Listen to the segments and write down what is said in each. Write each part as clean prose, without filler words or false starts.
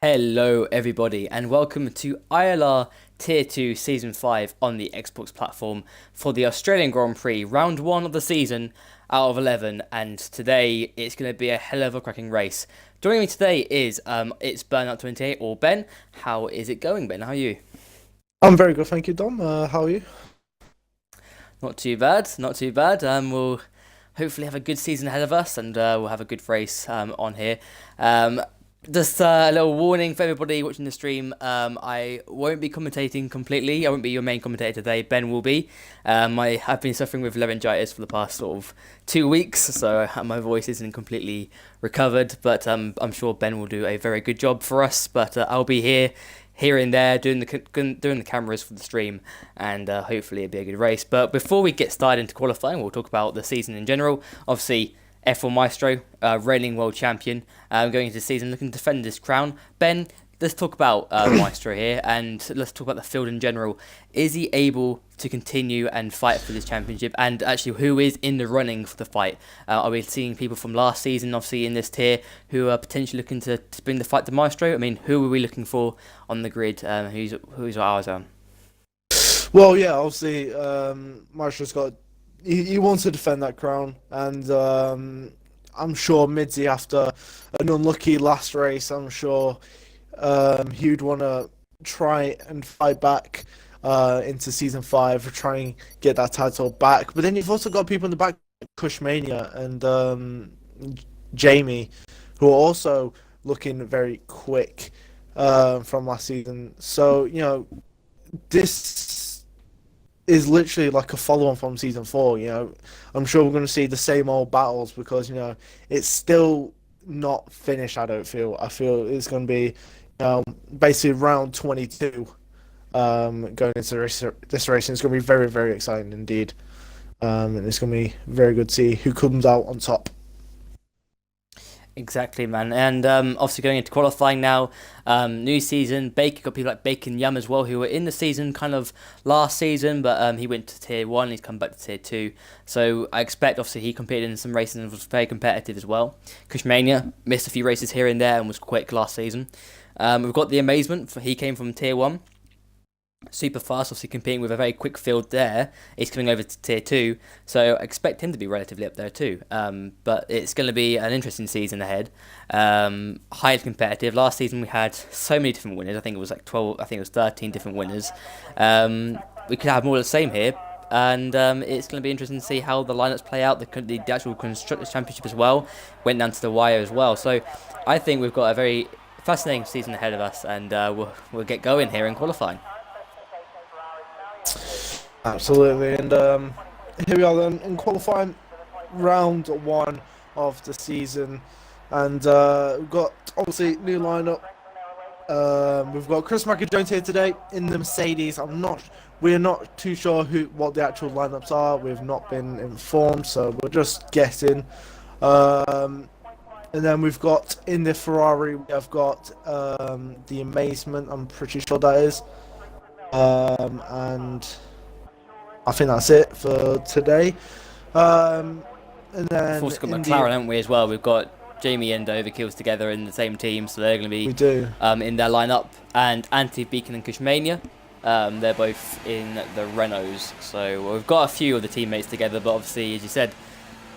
Hello everybody and welcome to ILR Tier 2 Season 5 on the Xbox platform for the Australian Grand Prix round 1 of the season out of 11, and today it's going to be a hell of a cracking race. Joining me today is it's Burnout28 or Ben. How is it going, Ben? How are you? I'm very good, thank you, Dom. How are you? Not too bad, not too bad. We'll hopefully have a good season ahead of us, and we'll have a good race on here. Just a little warning for everybody watching the stream. I won't be commentating completely. I won't be your main commentator today. Ben will be. I have been suffering with laryngitis for the past sort of 2 weeks, so my voice isn't completely recovered. But I'm sure Ben will do a very good job for us. But I'll be here and there, doing the cameras for the stream, and hopefully it'll be a good race. But before we get started into qualifying, we'll talk about the season in general. Obviously, F1 Maestro, reigning world champion, going into the season looking to defend this crown. Ben, let's talk about Maestro here, and let's talk about the field in general. Is he able to continue and fight for this championship? And actually, who is in the running for the fight? Are we seeing people from last season, obviously in this tier, who are potentially looking to bring the fight to Maestro? I mean, who are we looking for on the grid? Who's our eyes on? Well, yeah, obviously, Marshal's got. He wants to defend that crown, and I'm sure Midzi, after an unlucky last race, I'm sure he would want to try and fight back into season 5, try and get that title back. But then you've also got people in the back, like Kushmania and Jamie, who are also looking very quick from last season. So, this is literally like a follow-on from season 4. I'm sure we're going to see the same old battles because it's still not finished. I feel it's going to be basically round 22 going into this race, and it's going to be very, very exciting indeed, and it's going to be very good to see who comes out on top. Exactly, man. And obviously going into qualifying now, new season. Got people like Bacon Yum as well, who were in the season kind of last season, but he went to tier 1, he's come back to tier 2. So I expect, obviously, he competed in some races and was very competitive as well. Kushmania missed a few races here and there and was quick last season. We've got the Amazement, he came from tier 1. Super fast, obviously competing with a very quick field there. He's coming over to tier 2, so I expect him to be relatively up there too. But it's going to be an interesting season ahead. Highly competitive. Last season we had so many different winners. I think it was like 12. I think it was 13 different winners. We could have more of the same here, and it's going to be interesting to see how the lineups play out. The actual constructors championship as well went down to the wire as well. So I think we've got a very fascinating season ahead of us, and we'll get going here in qualifying. Absolutely, and here we are then in qualifying round 1 of the season, and we've got obviously new lineup. We've got Chris Jones here today in the Mercedes. We're not too sure what the actual lineups are. We've not been informed, so we're just guessing. And then we've got in the Ferrari, we have got the Amazement. I'm pretty sure that is, and I think that's it for today. And then Of course, we've got McLaren, haven't we, as well? We've got Jamie and Overkills together in the same team, so they're going to be in their lineup. And Anti, Beacon and Kushmania, they're both in the Renaults. So we've got a few of the teammates together, but obviously, as you said,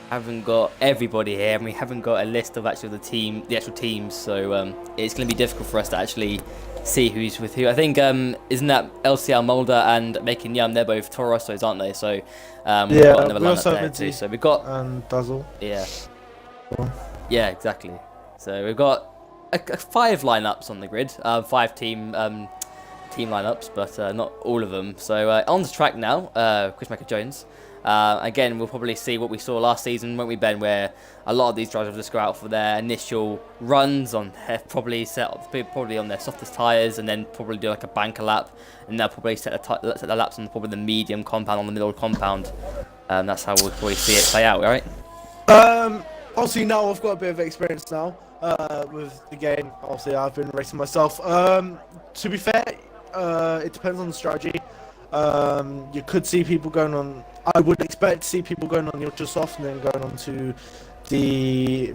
haven't got everybody here, and we haven't got a list of actually the actual teams. So it's going to be difficult for us to actually see who's with who. I think isn't that LCR Mulder and Making Yum? They're both Torostos, aren't they? So we've got another lineup there too. So we've got Dazzle. Yeah, exactly. So we've got 5 lineups on the grid, 5 team lineups, but not all of them. So on the track now, Chris Jones. Again, we'll probably see what we saw last season, won't we, Ben? Where a lot of these drivers will just go out for their initial runs on probably on their softest tyres, and then probably do like a banker lap, and they'll probably set the laps on probably the medium compound, on the middle compound. That's how we'll probably see it play out, right? Obviously now I've got a bit of experience now with the game. Obviously I've been racing myself. To be fair, it depends on the strategy. You could see people going on. I would expect to see people going on the ultra soft and then going on to the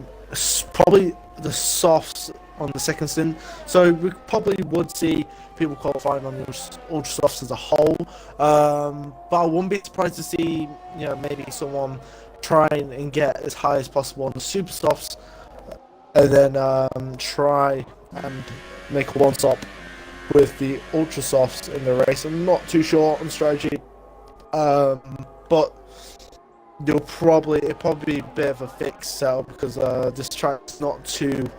probably the softs on the second stint. So we probably would see people qualifying on the ultra softs as a whole. But I wouldn't be surprised to see, maybe someone try and get as high as possible on the super softs, and then try and make a one stop with the ultra softs in the race. I'm not too sure on strategy, but it'll probably be a bit of a fixed setup because this track's not too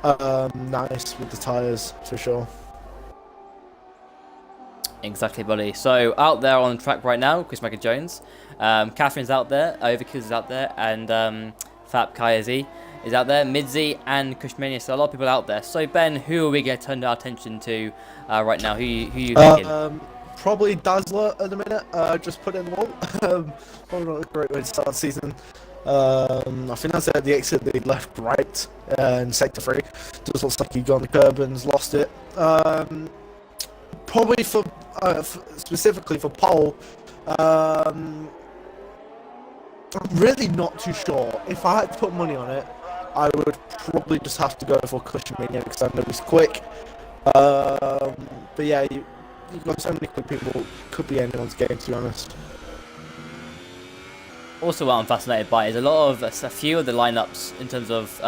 nice with the tyres for sure. Exactly, buddy. So out there on the track right now, Chris Michael Jones, Catherine's out there, Overkills is out there, and Fab Kayazi is out there, Midzi and Kushmania. So a lot of people out there. So Ben, who are we going to turn our attention to right now? Who you thinking? Probably Dazzler at the minute. Just put it in the wall. Probably not a great way to start the season. I think that's at the exit that he left right in sector 3. Just looks like he got on the curb and lost it. Probably for specifically for pole, I'm really not too sure. If I had to put money on it, I would probably just have to go for Cushmania because I know he's quick. But yeah, you've got so many quick people, could be anyone's game, to be honest. Also, what I'm fascinated by is a few of the lineups in terms of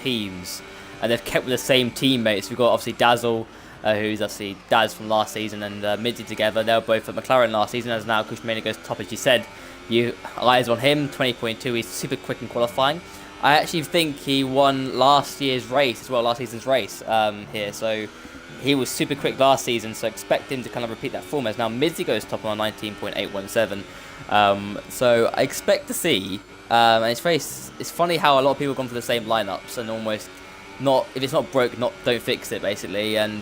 teams, and they've kept with the same teammates. We've got obviously Dazzle, who's obviously Daz from last season, and Midzi together. They were both at McLaren last season, as now Kushmania goes top, as you said. You eyes on him, 20.2. He's super quick in qualifying. I actually think he won last season's race here. So he was super quick last season, so expect him to kind of repeat that form as now Midzi goes top on 19.817. So I expect to see, and it's funny how a lot of people have gone for the same lineups and almost not, if it's not broke, don't fix it basically, and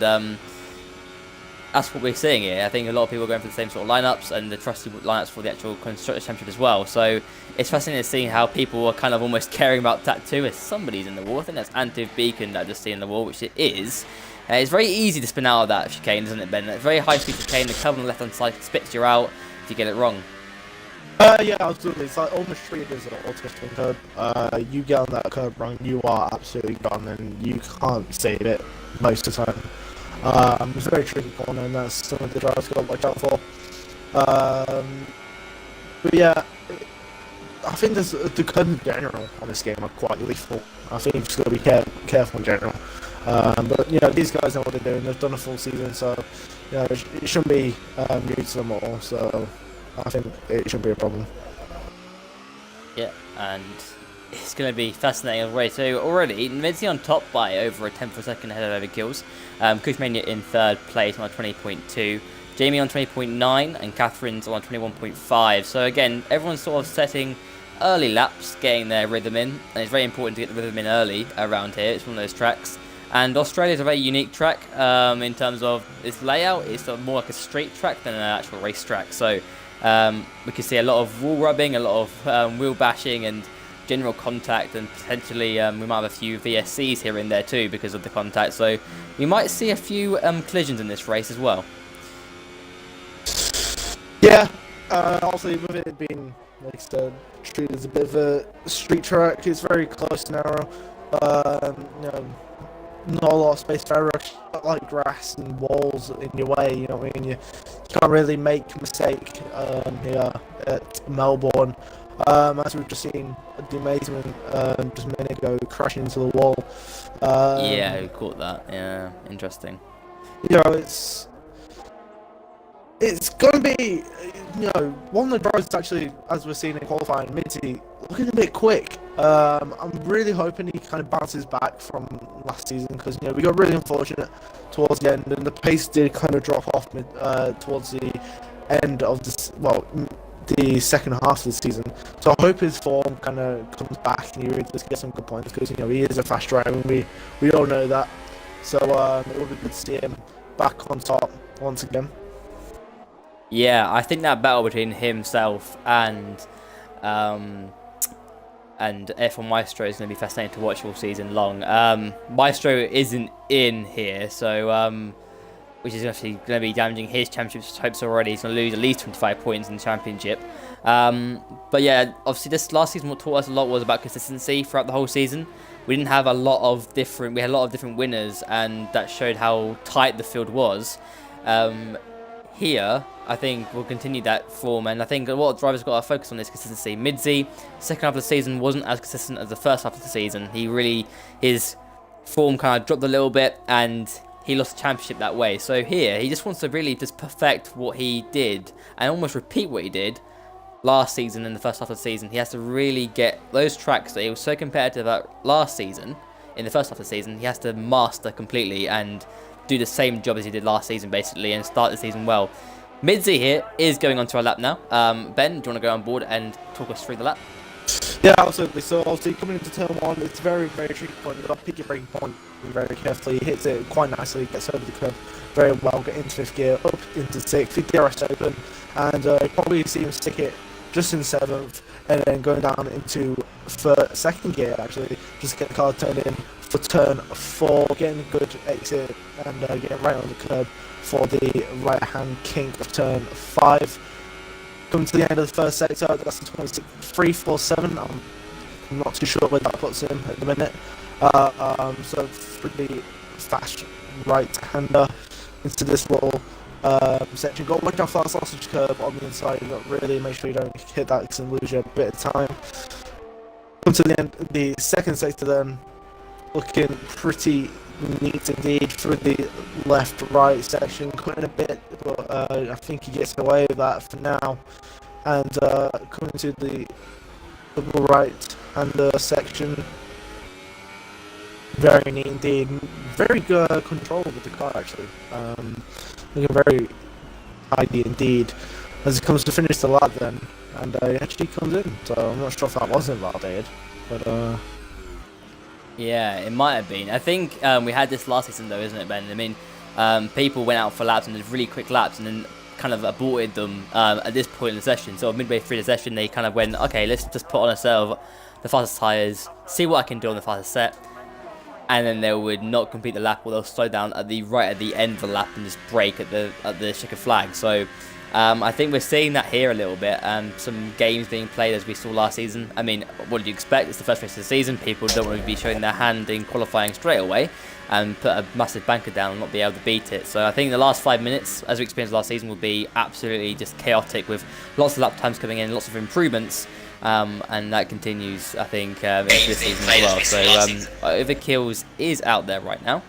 that's what we're seeing here. I think a lot of people are going for the same sort of lineups and the trusty lineups for the actual Constructors' Championship as well. So it's fascinating seeing how people are kind of almost caring about tattoo if somebody's in the wall. I think that's Antiv Beacon that I just see in the wall, which it is. It's very easy to spin out of that chicane, isn't it, Ben? It's very high speed chicane. The curve on the left hand side spits you out if you get it wrong. Yeah, absolutely. It's like almost treated as an autistic curb. You get on that curb wrong, you are absolutely gone, and you can't save it most of the time. It's a very tricky corner, and that's some of the drivers got to watch out for. But yeah, I think the curb in general on this game are quite lethal. I think you've just got to be careful in general. But these guys know what they're doing. They've done a full season, so it shouldn't be new to them at all. So I think it shouldn't be a problem. Yeah, and it's going to be fascinating all the way. So already, Midzi on top by over a tenth of a second ahead of Overkills. Kushmania in third place on 20.2. Jamie on 20.9 and Catherine's on 21.5. So again, everyone's sort of setting early laps, getting their rhythm in. And it's very important to get the rhythm in early around here. It's one of those tracks. And Australia's a very unique track in terms of its layout. It's more like a straight track than an actual race track. So we can see a lot of wall rubbing, a lot of wheel bashing and general contact, and potentially we might have a few VSCs here and there too because of the contact. So we might see a few collisions in this race as well. Yeah, obviously with it being, like I said, treated as a bit of a street track, it's very close and narrow. Not a lot of space for error, like grass and walls in your way, you know what I mean? You can't really make a mistake here at Melbourne. As we've just seen, the amazement just a minute ago, crashing into the wall. Yeah, we caught that. Yeah, interesting. It's going to be, one of the drivers actually, as we're seeing in qualifying, Midzi, looking a bit quick. I'm really hoping he kind of bounces back from last season because, we got really unfortunate towards the end and the pace did kind of drop off towards the end of the second half of the season. So I hope his form kind of comes back and he really does get some good points because, he is a fast driver and we all know that. So it would be good to see him back on top once again. Yeah, I think that battle between himself and F1 Maestro is going to be fascinating to watch all season long. Maestro isn't in here, so which is actually going to be damaging his championship hopes already. He's going to lose at least 25 points in the championship. But yeah, obviously this last season what taught us a lot was about consistency throughout the whole season. we didn't have a lot of different. We had a lot of different winners, and that showed how tight the field was. Here, I think we'll continue that form, and I think a lot of drivers got to focus on this consistency. Midzi, second half of the season wasn't as consistent as the first half of the season. His form kind of dropped a little bit, and he lost the championship that way. So here, he just wants to really just perfect what he did and almost repeat what he did last season in the first half of the season. He has to really get those tracks that he was so competitive at last season, in the first half of the season, he has to master completely and do the same job as he did last season, basically, and start the season well. Midzi here is going on to our lap now. Ben, do you want to go on board and talk us through the lap? Yeah, absolutely. So obviously coming into turn one, it's very, very tricky point. You've got to pick your braking point very carefully. He hits it quite nicely, gets over the curb very well, get into fifth gear, up into sixth, fifth DRS open, and you probably see him stick it just in seventh, and then going down into second gear actually, just get the car turned in for turn four, getting a good exit and getting right on the curb for the right hand kink of turn five. Coming to the end of the first sector, that's the 26.347. I'm not too sure where that puts him at the minute. So pretty fast right-hander into this little section. Got to watch out for that sausage curve on the inside, but really make sure you don't hit that because it'll lose you a bit of time. Come to the end of the second sector then, looking pretty neat indeed through the left-right section, cutting a bit, but I think he gets away with that for now. And coming to the double right-hander section, very neat indeed, very good control with the car actually, looking very tidy indeed as he comes to finish the lap then, and he actually comes in, so I'm not sure if that was invalidated, but Yeah, it might have been. I think we had this last season though, isn't it, Ben? I mean, people went out for laps and did really quick laps and then kind of aborted them at this point in the session. So midway through the session, they kind of went, okay, let's just put on a set of the fastest tyres, see what I can do on the fastest set, and then they would not complete the lap, or they'll slow down at the end of the lap and just brake at the checkered flag. So I think we're seeing that here a little bit. Some games being played as we saw last season. I mean, what did you expect? It's the first race of the season. People don't want to be showing their hand in qualifying straight away and put a massive banker down and not be able to beat it. So I think the last 5 minutes, as we experienced last season, will be absolutely just chaotic with lots of lap times coming in, lots of improvements. And that continues, I think, into this season as well. So Overkills is out there right now.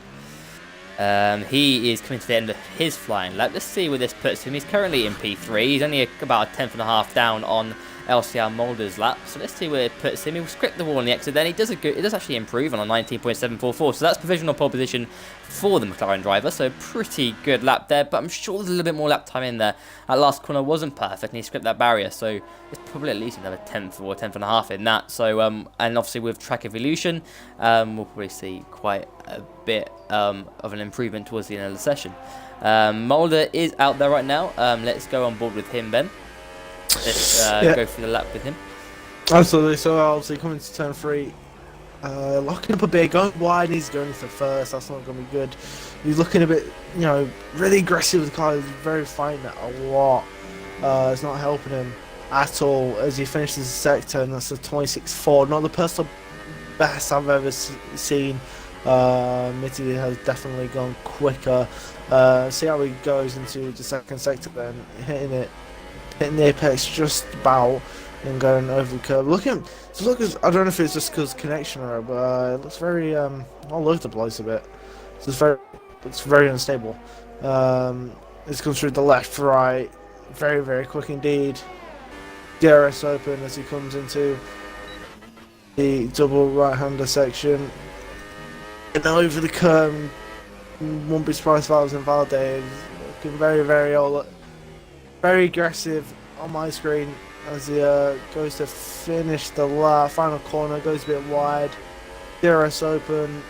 He is coming to the end of his flying lap. Let's see where this puts him. He's currently in P3. He's only about a tenth and a half down on LCR Mulder's lap. So let's see where it puts him. He'll script the wall on the exit. Then he does actually improve on a 19.744. So that's provisional pole position for the McLaren driver. So pretty good lap there. But I'm sure there's a little bit more lap time in there. That last corner wasn't perfect, and he scripted that barrier. So it's probably at least another tenth or a tenth and a half in that. So and obviously with track evolution, we'll probably see quite a bit of an improvement towards the end of the session. Mulder is out there right now. Let's go on board with him, Ben. Let's go through the lap with him. Absolutely. So obviously coming to turn three, locking up a bit, going wide. He's going for first. That's not going to be good. He's looking a bit, really aggressive with the car. He's very fighting it a lot. It's not helping him at all as he finishes the sector, and that's a 26.4. Not the personal best I've ever seen. Mitty has definitely gone quicker. See how he goes into the second sector then, hitting the apex just about and going over the curb. I don't know if it's just because connection error, but it looks very all over the place a bit. It's very unstable. This comes through the left, right, very, very quick indeed. DRS open as he comes into the double right-hander section. And over the curb, won't be surprised if that was invalidated. Looking very, very aggressive on my screen as he goes to finish the final corner, goes a bit wide. DRS open,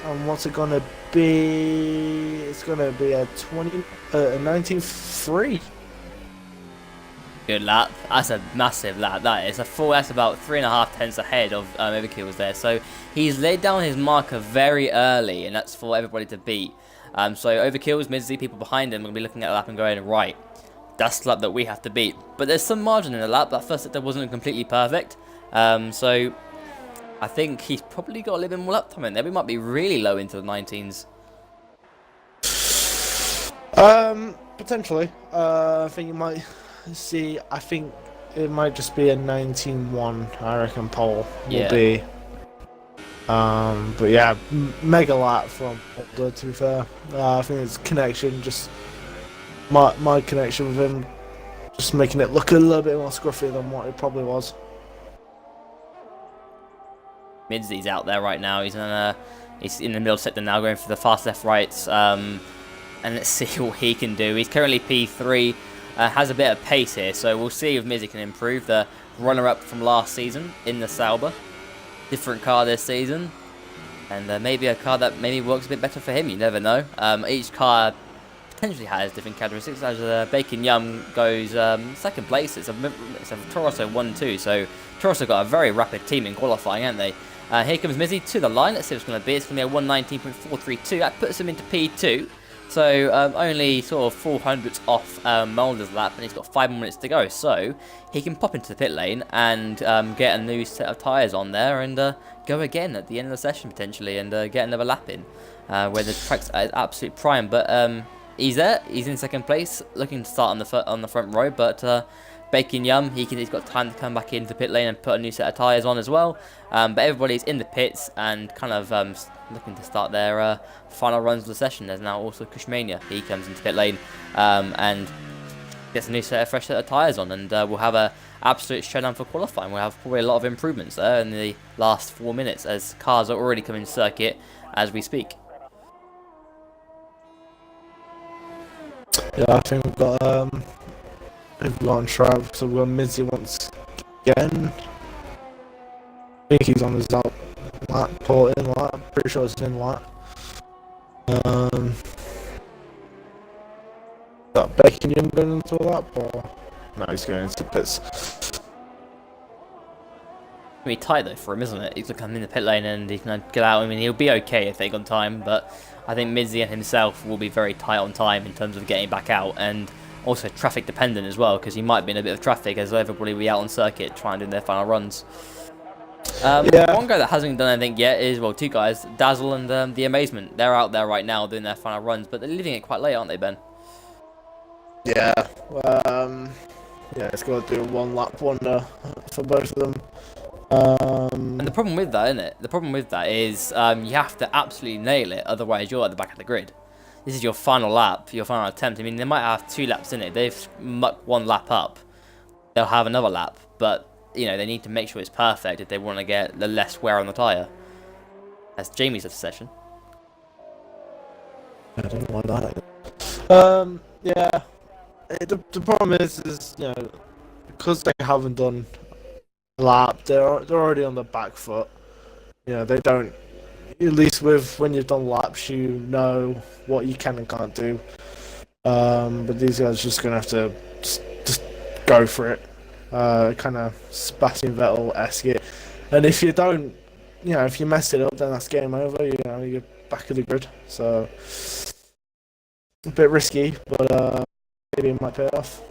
and what's it gonna be? It's gonna be a 19.3. Good lap. That's a massive lap. That's about 3.5 tenths ahead of Overkills there. So he's laid down his marker very early, and that's for everybody to beat. So Overkills, Midzi, people behind him are going to be looking at the lap and going, right, that's the lap that we have to beat. But there's some margin in the lap. That first sector wasn't completely perfect. So I think he's probably got a little bit more lap time in there. We might be really low into the 19s. Potentially. I think you might see. I think it might just be a 19-1. I reckon pole will be. But yeah, mega lap from Holder, to be fair. I think it's connection, just my connection with him, just making it look a little bit more scruffy than what it probably was. Midsy's out there right now. He's in the middle sector now, going for the fast left rights. And let's see what he can do. He's currently P3, has a bit of pace here, so we'll see if Mizzy can improve. The runner-up from last season in the Sauber. Different car this season, and maybe a car that maybe works a bit better for him. You never know. Each car potentially has different characteristics. As Bacon Yum goes second place, it's a Torosso 1-2. So Torosso got a very rapid team in qualifying, haven't they? Here comes Mizzy to the line. Let's see what it's going to be. It's going to be a 119.432. That puts him into P2. So only sort of 400ths off Mulder's lap, and he's got 5 more minutes to go. So he can pop into the pit lane and get a new set of tyres on there and go again at the end of the session potentially and get another lap in where the track's at absolute prime. But he's there. He's in second place, looking to start on the front row. But Bacon Yum, he's got time to come back into the pit lane and put a new set of tyres on as well. But everybody's in the pits and kind of looking to start their final runs of the session. There's now also Kushmania. He comes into pit lane and gets a new fresh set of tyres on, and we'll have a absolute showdown for qualifying. We'll have probably a lot of improvements there in the last 4 minutes as cars are already coming to circuit as we speak. Yeah, I think we've got on track, so we've got Mizzy once again. I think he's on his out lap, pull in lap. I'm pretty sure it's in lap. That Bacon Young going into a lap, or no? He's going into pits. It's going to be tight though for him, isn't it? He's going to come in the pit lane and he can get out. I mean, he'll be okay if they take on time, but I think Mizzy and himself will be very tight on time in terms of getting back out, and also traffic dependent as well, because he might be in a bit of traffic as everybody will be out on circuit trying to do their final runs. One guy that hasn't done anything yet is, well, two guys, Dazzle and the Amazement. They're out there right now doing their final runs, but they're leaving it quite late, aren't they, Ben? Yeah. It's got to do a one lap wonder for both of them. And the problem with that, isn't it? The problem with that is you have to absolutely nail it, otherwise you're at the back of the grid. This is your final lap, your final attempt. I mean, they might have 2 laps in it. They've mucked 1 lap up. They'll have another lap, but you know they need to make sure it's perfect if they want to get the less wear on the tyre. That's Jamie's session. I don't know why that. Yeah. The problem is you know, because they haven't done a lap, they're already on the back foot. You know, they don't. At least with when you've done laps, you know what you can and can't do. But these guys are just gonna have to just go for it. Kind of Sebastian Vettel-esque it. And if you don't, you know, if you mess it up, then that's game over. You know, you're back of the grid. So a bit risky, but maybe it might pay off.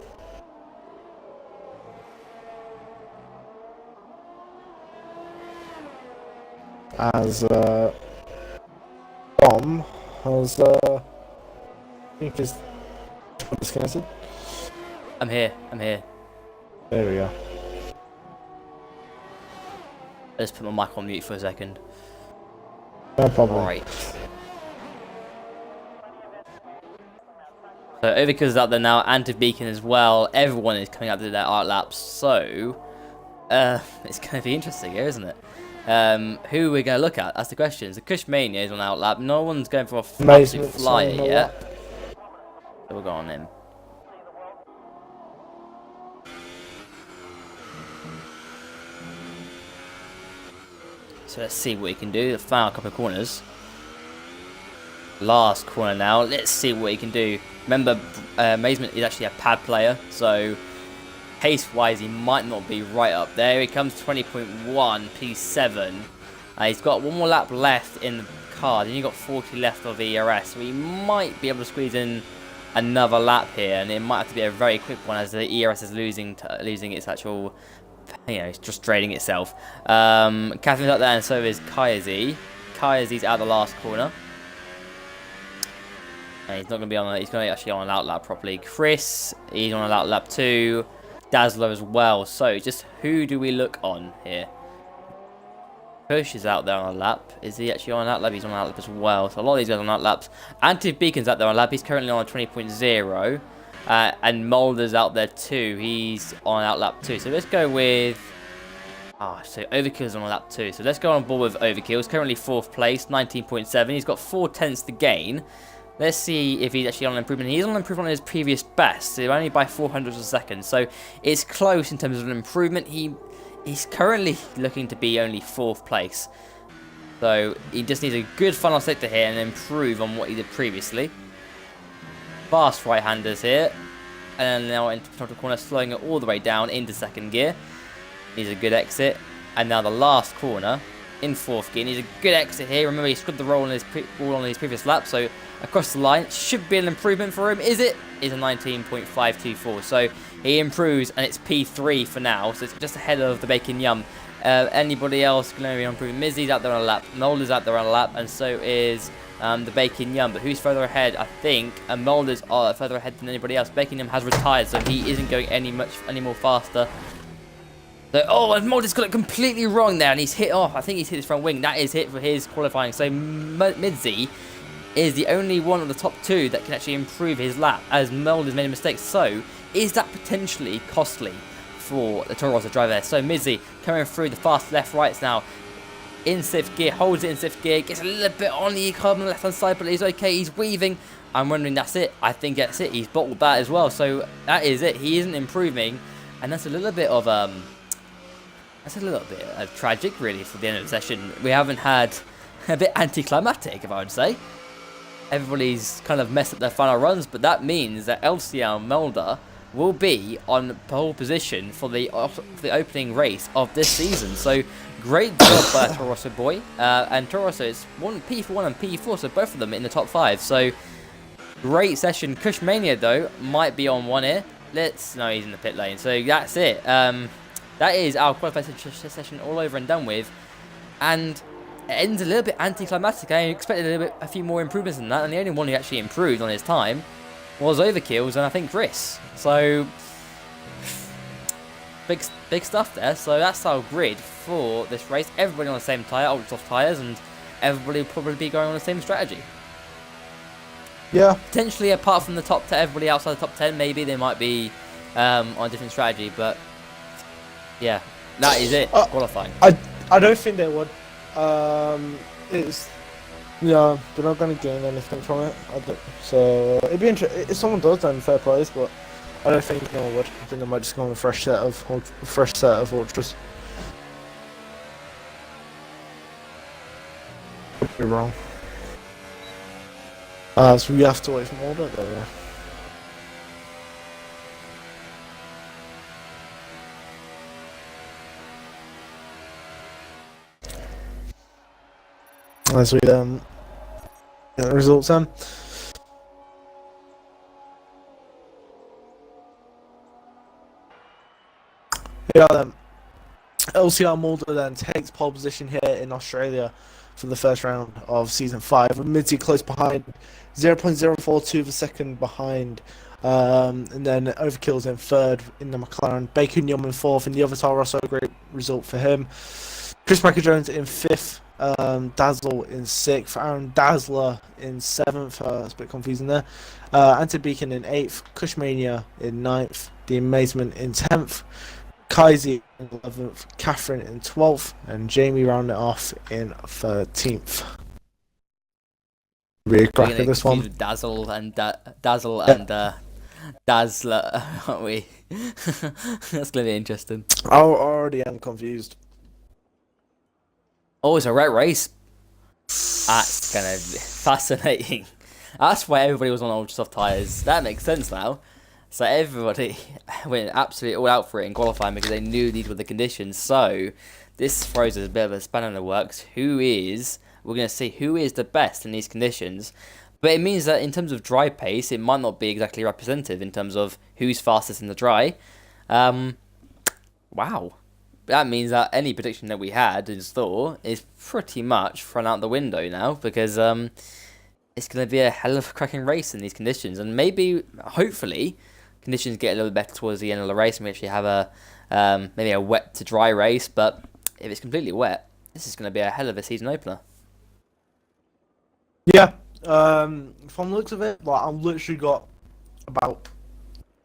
As Tom has, I think is disconnected. I'm here. There we go. I just put my mic on mute for a second. No problem. Right. So Ovika's out there now, Antiv Beacon as well. Everyone is coming out to their art laps, so it's going to be interesting here, isn't it? Who are we going to look at? That's the question. So Kushmania is on out lap. No one's going for a absolute flyer yet. So we'll go on him. So let's see what he can do. The final couple of corners. Last corner now. Let's see what he can do. Remember, Amazement is actually a pad player, so pace-wise, he might not be right up there. Here he comes, 20.1, P7. He's got 1 more lap left in the car. Then you've got 40 left of the ERS, so he might be able to squeeze in another lap here, and it might have to be a very quick one as the ERS is losing its actual it's just draining itself. Catherine's out there, and so is Kaizi. Kaizi's out the last corner. And he's not going to be on. He's going to be actually on an out lap properly. Chris, he's on an out lap too. Dazzler as well. So just who do we look on here? Push is out there on a lap. Is he actually on an out lap? He's on an out lap as well. So a lot of these guys are on out laps. Anti-Beacon's out there on a lap. He's currently on a 20.0. And Mulder's out there too. He's on out lap too. So let's go with... so Overkill's on lap 2. So let's go on board with Overkill. He's currently 4th place, 19.7. He's got 4 tenths to gain. Let's see if he's actually on an improvement. He's on an improvement on his previous best, so only by 0.04 of a second. So it's close in terms of an improvement. He's currently looking to be only 4th place. So he just needs a good final sector here and improve on what he did previously. Fast right-handers here. And then now into the corner, slowing it all the way down into 2nd gear. Needs a good exit. And now the last corner in 4th gear. Needs a good exit here. Remember, he scrubbed the roll on his previous lap. So across the line, should be an improvement for him. Is it? Is a 19.524. So he improves, and it's P3 for now. So it's just ahead of the Bacon Yum. Anybody else going to be improving? Mizzy's out there on a lap. Mulder's out there on a lap. And so is the Bacon Yum. But who's further ahead? I think Mulder's further ahead than anybody else. Bacon Yum has retired, so he isn't going any more faster. So, and Mulder's got it completely wrong there, and he's hit off. I think he's hit his front wing. That is hit for his qualifying. So Midzi is the only one of the top 2 that can actually improve his lap, as Mulder's made a mistake. So is that potentially costly for the Toro Rosso driver there? So Midzi coming through the fast left rights now. In 5th gear, holds it in 5th gear, gets a little bit on the carbon left hand side, but he's okay. He's weaving. I'm wondering, that's it. I think that's it. He's bottled that as well. So that is it. He isn't improving, and that's a little bit of tragic, really, for the end of the session. We haven't had a bit anticlimactic, if I would say. Everybody's kind of messed up their final runs, but that means that LCL Mulder will be on pole position for the opening race of this season. So great job by Toro Rosso boy. And Toro Rosso is P1 and P4, so both of them in the top 5. So great session. Cushmania, though, might be on one here. No, he's in the pit lane. So that's it. That is our qualifying session all over and done with. And it ends a little bit anticlimactic. I expected a few more improvements than that. And the only one who actually improved on his time was Overkill's, and I think Chris. So big stuff there. So that's our grid for this race. Everybody on the same tyre, ultra soft tyres, and everybody will probably be going on the same strategy. Yeah. Potentially, apart from the top 10, everybody outside the top 10, maybe they might be on a different strategy. But yeah, that is it. Qualifying. I don't think they would. They're not going to gain anything from it. So it'd be interesting if someone does, then fair plays. But I don't think no one would. I think they might just go on a fresh set of ultras. Could be wrong. So we have to wait for order there. As we get the results then. Yeah, then LCR Mulder then takes pole position here in Australia for the first round of season 5, with Mitzi close behind, 0.042 of a second behind, and then Overkill's in 3rd in the McLaren, Bacon Yum in 4th in the other Toro Rosso, great result for him. Chris Jones in 5th. Dazzle in 6th, Aaron Dazzler in 7th, that's a bit confusing there. Anti-Beacon in 8th, Cushmania in 9th, The Amazement in 10th, Kaizi in 11th, Catherine in 12th, and Jamie rounded off in 13th. Really cracking this one. Dazzle and Dazzler, aren't we? That's going to be interesting. I already am confused. Oh, it's a red race. That's going to be fascinating. That's why everybody was on ultra soft tyres. That makes sense now. So everybody went absolutely all out for it in qualifying because they knew these were the conditions. So this throws us a bit of a spanner in the works. We're going to see who is the best in these conditions. But it means that in terms of dry pace, it might not be exactly representative in terms of who's fastest in the dry. Wow. that means that any prediction that we had in store is pretty much thrown out the window now, because it's going to be a hell of a cracking race in these conditions, and maybe, hopefully, conditions get a little better towards the end of the race, and we actually have maybe a wet to dry race. But if it's completely wet, this is going to be a hell of a season opener. Yeah, from the looks of it, like, I've literally got about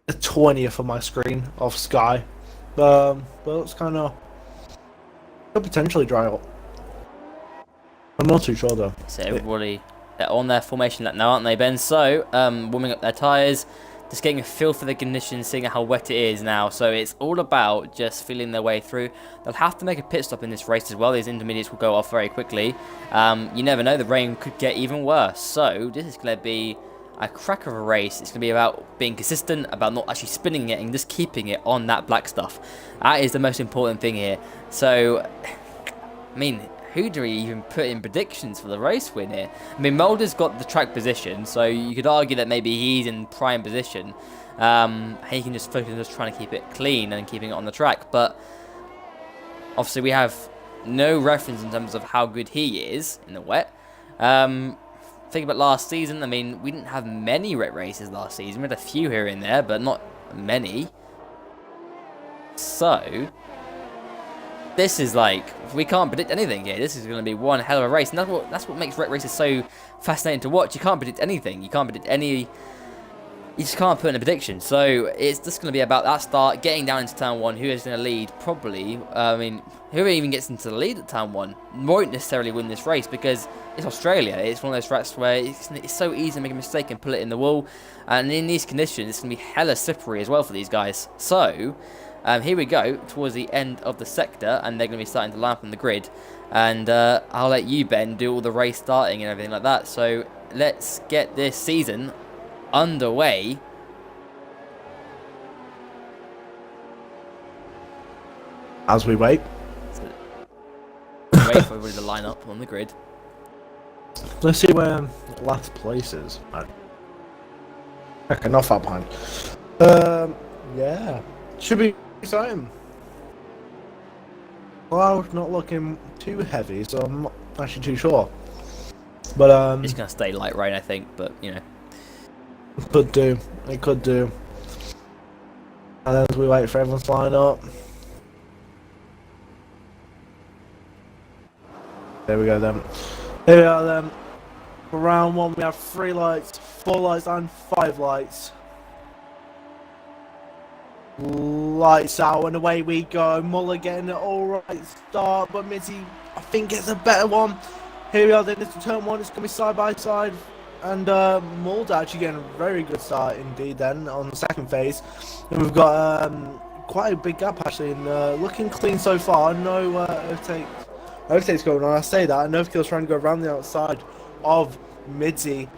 a 20th of my screen of Sky, but it's kind of could potentially dry up. I'm not too sure though. So everybody, they're on their formation lap now, aren't they, Ben? So warming up their tyres, just getting a feel for the conditions, seeing how wet it is now. So it's all about just feeling their way through. They'll have to make a pit stop in this race as well. These intermediates will go off very quickly. You never know, the rain could get even worse. So this is going to be a crack of a race. It's going to be about being consistent, about not actually spinning it and just keeping it on that black stuff. That is the most important thing here. So, I mean, who do we even put in predictions for the race win here? I mean, Mulder's got the track position, so you could argue that maybe he's in prime position. He can just focus on just trying to keep it clean and keeping it on the track. But obviously we have no reference in terms of how good he is in the wet. Think about last season. I mean, we didn't have many wet races last season. We had a few here and there, but not many. So this is like, we can't predict anything here. This is going to be one hell of a race, and that's what makes wet races so fascinating to watch. You can't predict anything. You can't predict any. You just can't put in a prediction. So it's just going to be about that start, getting down into turn one. Who is going to lead? Probably. I mean, whoever even gets into the lead at turn one won't necessarily win this race, because it's Australia. It's one of those tracks where it's so easy to make a mistake and pull it in the wall. And in these conditions, it's going to be hella slippery as well for these guys. So here we go towards the end of the sector, and they're going to be starting to line up on the grid. And I'll let you, Ben, do all the race starting and everything like that. So let's get this season underway. As we wait. Wait for everybody to line up on the grid. Let's see where last place is. Okay, not far behind. Yeah, should be exciting. Cloud not looking too heavy, so I'm not actually too sure. But it's gonna stay light rain, I think. But you know, could do. It could do. And as we wait for everyone to line up. There we go then. Here we are then. For round one we have 3 lights, 4 lights and 5 lights. Lights out and away we go. Muller getting an alright start, but Mitty I think gets a better one. Here we are then, it's turn one, it's going to be side by side. And Mulder actually getting a very good start indeed then on the second phase. And we've got quite a big gap actually, and looking clean so far. No overtakes going on. I say that, and Novakill's trying to go around the outside of Midzi,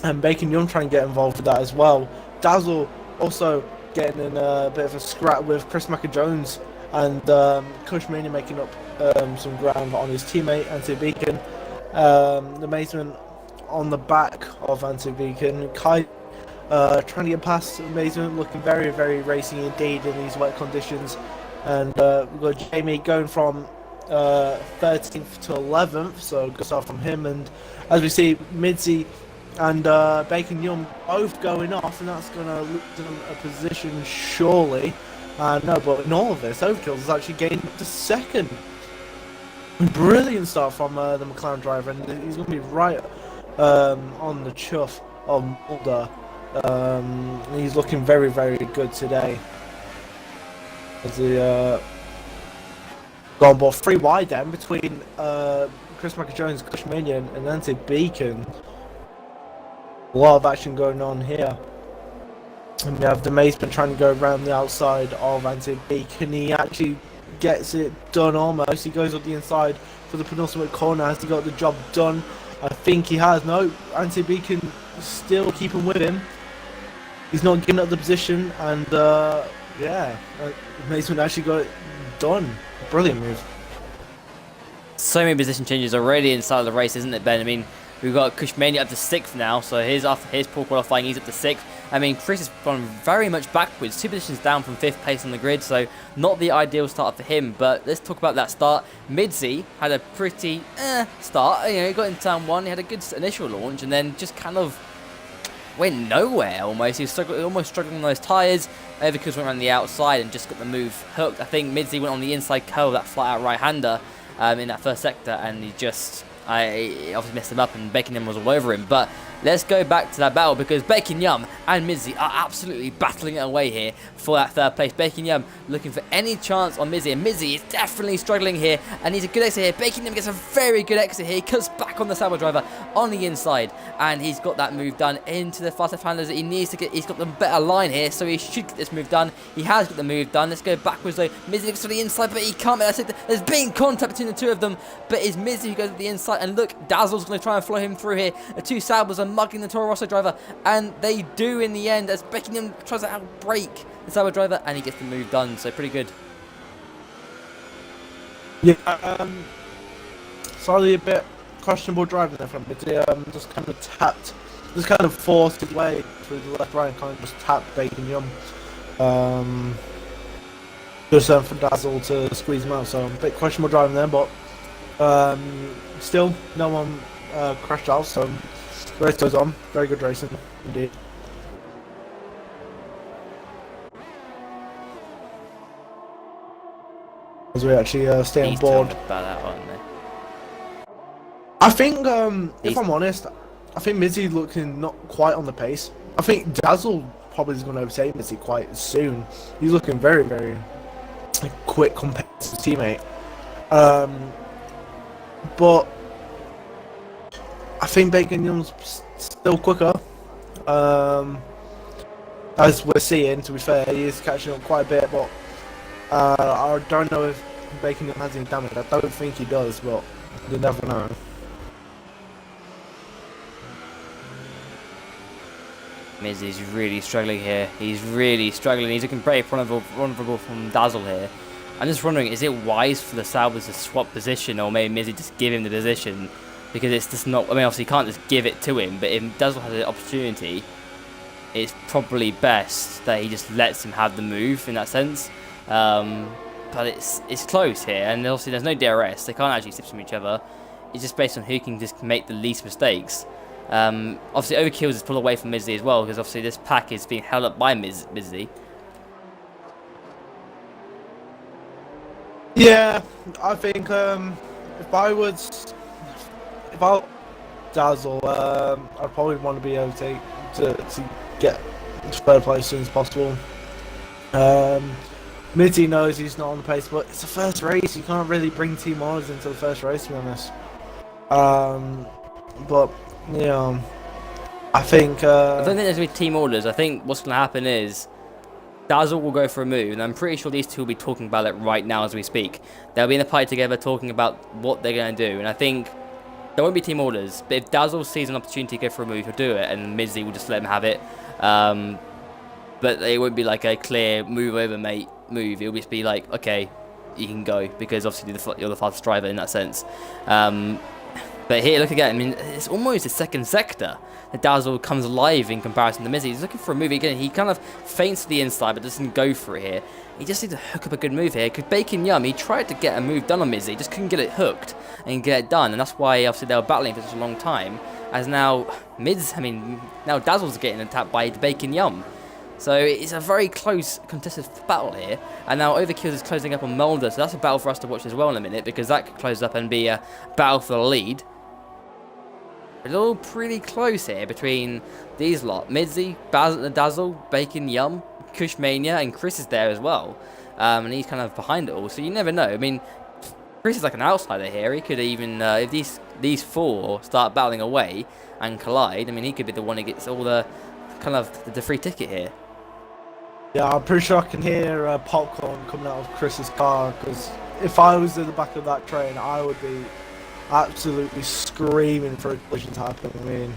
and Bacon Young trying to get involved with that as well. Dazzle also getting in a bit of a scrap with Chris Macker-Jones, and Cushmania making up some ground on his teammate Anthony Beacon. The Amazement on the back of Anthony Beacon. Kai trying to get past Amazement, looking very, very racy indeed in these wet conditions. And we've got Jamie going from 13th to 11th, so good start from him. And as we see, Midzi and Bacon Young both going off, and that's going to look them a position surely. No, but in all of this, Overkill has actually gained up to second. Brilliant start from the McLaren driver, and he's going to be right on the chuff of Mulder. He's looking very, very good today. As he gone both 3 wide then between Chris Macker-Jones, Cushmania and Nancy Beacon. A lot of action going on here. And we have the Maceman trying to go around the outside of Anthony Beacon. He actually gets it done almost. He goes up the inside for the penultimate corner. Has he got the job done? I think he has. No, Anthony Beacon still keeping with him. He's not giving up the position, and yeah, Maceman actually got it done. Brilliant move. So many position changes already inside of the race, isn't it, Ben? I mean, We've got Kushmania up to 6th now, so after his poor qualifying, he's up to 6th. I mean, Chris has gone very much backwards, 2 positions down from 5th place on the grid, so not the ideal start for him. But let's talk about that start. Midzi had a pretty start. You know, he got in turn 1, he had a good initial launch, and then just kind of went nowhere almost. He was almost struggling on those tyres. Overkills went around the outside and just got the move hooked. I think Midzi went on the inside curl, that flat out right-hander in that first sector, and he obviously messed him up, and Beckingham was all over him. But let's go back to that battle, because Beckingham and Midzi are absolutely battling it away here for that 3rd place. Beckingham looking for any chance on Midzi, and Midzi is definitely struggling here, and he's a good exit here. Beckingham gets a very good exit here. He cuts back on the Sauber driver on the inside, and he's got that move done into the fast left-handers that he needs to get. He's got the better line here, so he should get this move done. He has got the move done. Let's go backwards though. Midzi looks to the inside, but he can't. There's been contact between the two of them, but it's Midzi who goes to the inside, and look, Dazzle's going to try and follow him through here. The two Saubers are mugging the Toro Rosso driver, and they do in the end, as Beckingham tries to outbrake the Sauber driver, and he gets the move done, so pretty good. Yeah, slightly a bit questionable driving there from Midzi. Just kind of forced his way through the left right and kind of just tapped Beckingham. Just for Dazzle to squeeze him out, so a bit questionable driving there, but still no one crashed out, so the race goes on. Very good racing indeed. As we actually stay on board. About that, aren't they? I think, if I'm honest, I think Midzi looking not quite on the pace. I think Dazzle probably is going to overtake Midzi quite soon. He's looking very, very quick compared to his teammate. But I think Beckingham's still quicker. As we're seeing, to be fair, he is catching up quite a bit, but I don't know if Beckingham has any damage. I don't think he does, but you never know. Midzi's really struggling here. He's really struggling. He's looking very vulnerable from Dazzle here. I'm just wondering, is it wise for the Saubers to swap position, or maybe Midzi just give him the position? Because it's just not, I mean, obviously you can't just give it to him, but if Dazzle has an opportunity, it's probably best that he just lets him have the move in that sense. But it's close here, and obviously there's no DRS. They can't actually slip from each other. It's just based on who can just make the least mistakes. Obviously Overkills is pulled away from Midzi as well, because obviously this pack is being held up by Midzi. Yeah, I think if I Dazzle, I'd probably want to be able to get to 3rd place as soon as possible. Midzi knows he's not on the pace, but it's the first race. You can't really bring team orders into the first race, to be honest. But you know, I think I don't think there's going to be team orders. I think what's going to happen is Dazzle will go for a move, and I'm pretty sure these two will be talking about it right now as we speak. They'll be in the party together talking about what they're going to do, and I think there won't be team orders, but if Dazzle sees an opportunity to go for a move, he'll do it, and Midzi will just let him have it. But it won't be like a clear move over, mate, move. It'll just be like, okay, you can go, because obviously you're the fastest driver in that sense. But here, look again, I mean, it's almost a second sector. The Dazzle comes alive in comparison to Midzi. He's looking for a move again. He kind of feints to the inside, but doesn't go for it here. He just needs to hook up a good move here. Because Bacon Yum, he tried to get a move done on Midzi, just couldn't get it hooked and get it done. And that's why, obviously, they were battling for such a long time. As now, now Dazzle's getting attacked by Bacon Yum. So it's a very close, contested battle here. And now Overkills is closing up on Mulder. So that's a battle for us to watch as well in a minute, because that could close up and be a battle for the lead. It's all pretty close here between these lot. Midzi, Dazzle, Bacon Yum, Kushmania, and Chris is there as well. And he's kind of behind it all, so you never know. I mean, Chris is like an outsider here. He could even, if these four start battling away and collide, I mean, he could be the one who gets all the, kind of, the free ticket here. Yeah, I'm pretty sure I can hear popcorn coming out of Chris's car, because if I was in the back of that train, I would be absolutely screaming for a collision to happen. I mean,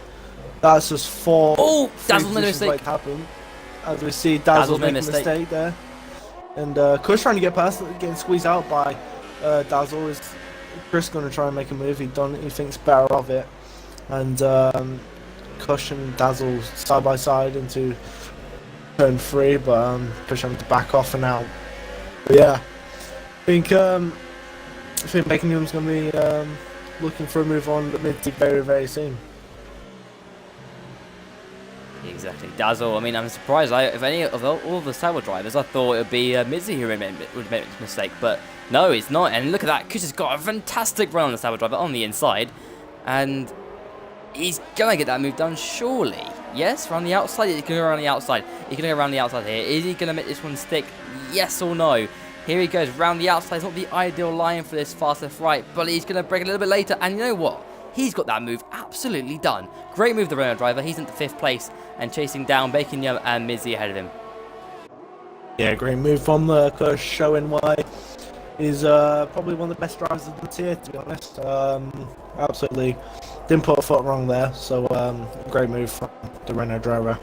that's just four. Oh, Dazzle made a mistake. Happen. As we see, Dazzle making a mistake there, and Chris trying to get past it, getting squeezed out by Dazzle. Is Chris going to try and make a move? He thinks better of it. and Kush and Dazzle side by side into turn 3, but Kush having to back off and out. But yeah, I think Beckingham's going to be looking for a move on mid very, very soon. Exactly, Dazzle. I mean, I'm surprised. If any of all the Sauber drivers, I thought it would be Mitzi who would make this mistake, but no, it's not. And look at that, Kush has got a fantastic run on the Sauber driver on the inside, and he's gonna get that move done, surely. Yes, around the outside. He's gonna go around the outside. He's gonna go around the outside here. Is he gonna make this one stick? Yes or no? Here he goes round the outside. It's not the ideal line for this fast left right, but he's gonna break a little bit later. And you know what? He's got that move absolutely done. Great move, the Renault driver. He's into 5th place and chasing down Beckinghamam and Mizzi ahead of him. Yeah, great move from the Kush, showing why he's probably one of the best drivers of the tier, to be honest. Absolutely didn't put a foot wrong there, so great move from the Renault driver.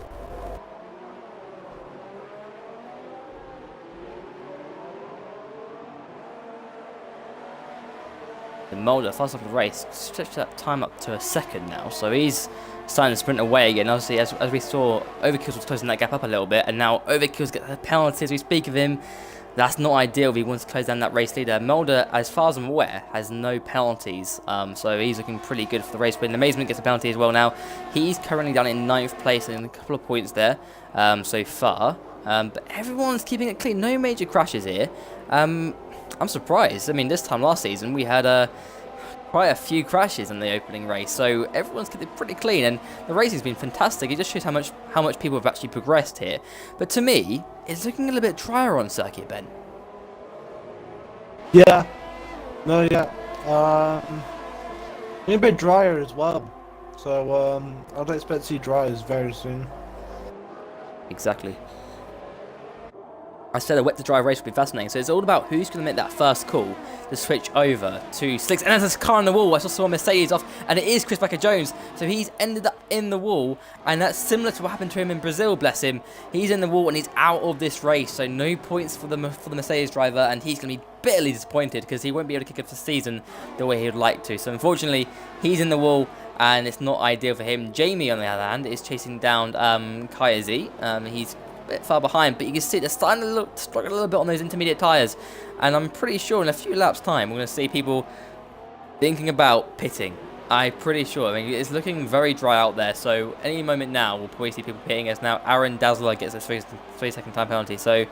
The Mulder, fast off the race, stretched that time up to a second now, so he's starting to sprint away again. Obviously, as we saw, Overkills was closing that gap up a little bit, and now Overkills get the penalty as we speak of him. That's not ideal if he wants to close down that race leader. Mulder, as far as I'm aware, has no penalties, so he's looking pretty good for the race win. Amazement gets a penalty as well now. He's currently down in 9th place and a couple of points there so far, but everyone's keeping it clean. No major crashes here. I'm surprised. I mean, this time last season we had quite a few crashes in the opening race, so everyone's kept it pretty clean, and the racing's been fantastic. It just shows how much people have actually progressed here. But to me, it's looking a little bit drier on circuit, Ben. Yeah. No, yeah. A bit drier as well. So I'd expect to see dryers very soon. Exactly. I said a wet to dry race would be fascinating, so it's all about who's going to make that first call to switch over to slicks. And there's a car in the wall. I just saw Mercedes off, and it is Chris Baker-Jones. So he's ended up in the wall, and that's similar to what happened to him in Brazil, bless him. He's in the wall, and he's out of this race, so no points for the Mercedes driver, and he's going to be bitterly disappointed because he won't be able to kick off the season the way he would like to. So unfortunately, he's in the wall, and it's not ideal for him. Jamie, on the other hand, is chasing down Kaya Z. He's bit far behind, but you can see they're starting to struggle a little bit on those intermediate tyres, and I'm pretty sure in a few laps time we're going to see people thinking about pitting. I'm pretty sure. I mean, it's looking very dry out there, so any moment now we'll probably see people pitting, as now Aaron Dazzler gets a 3-second time penalty. So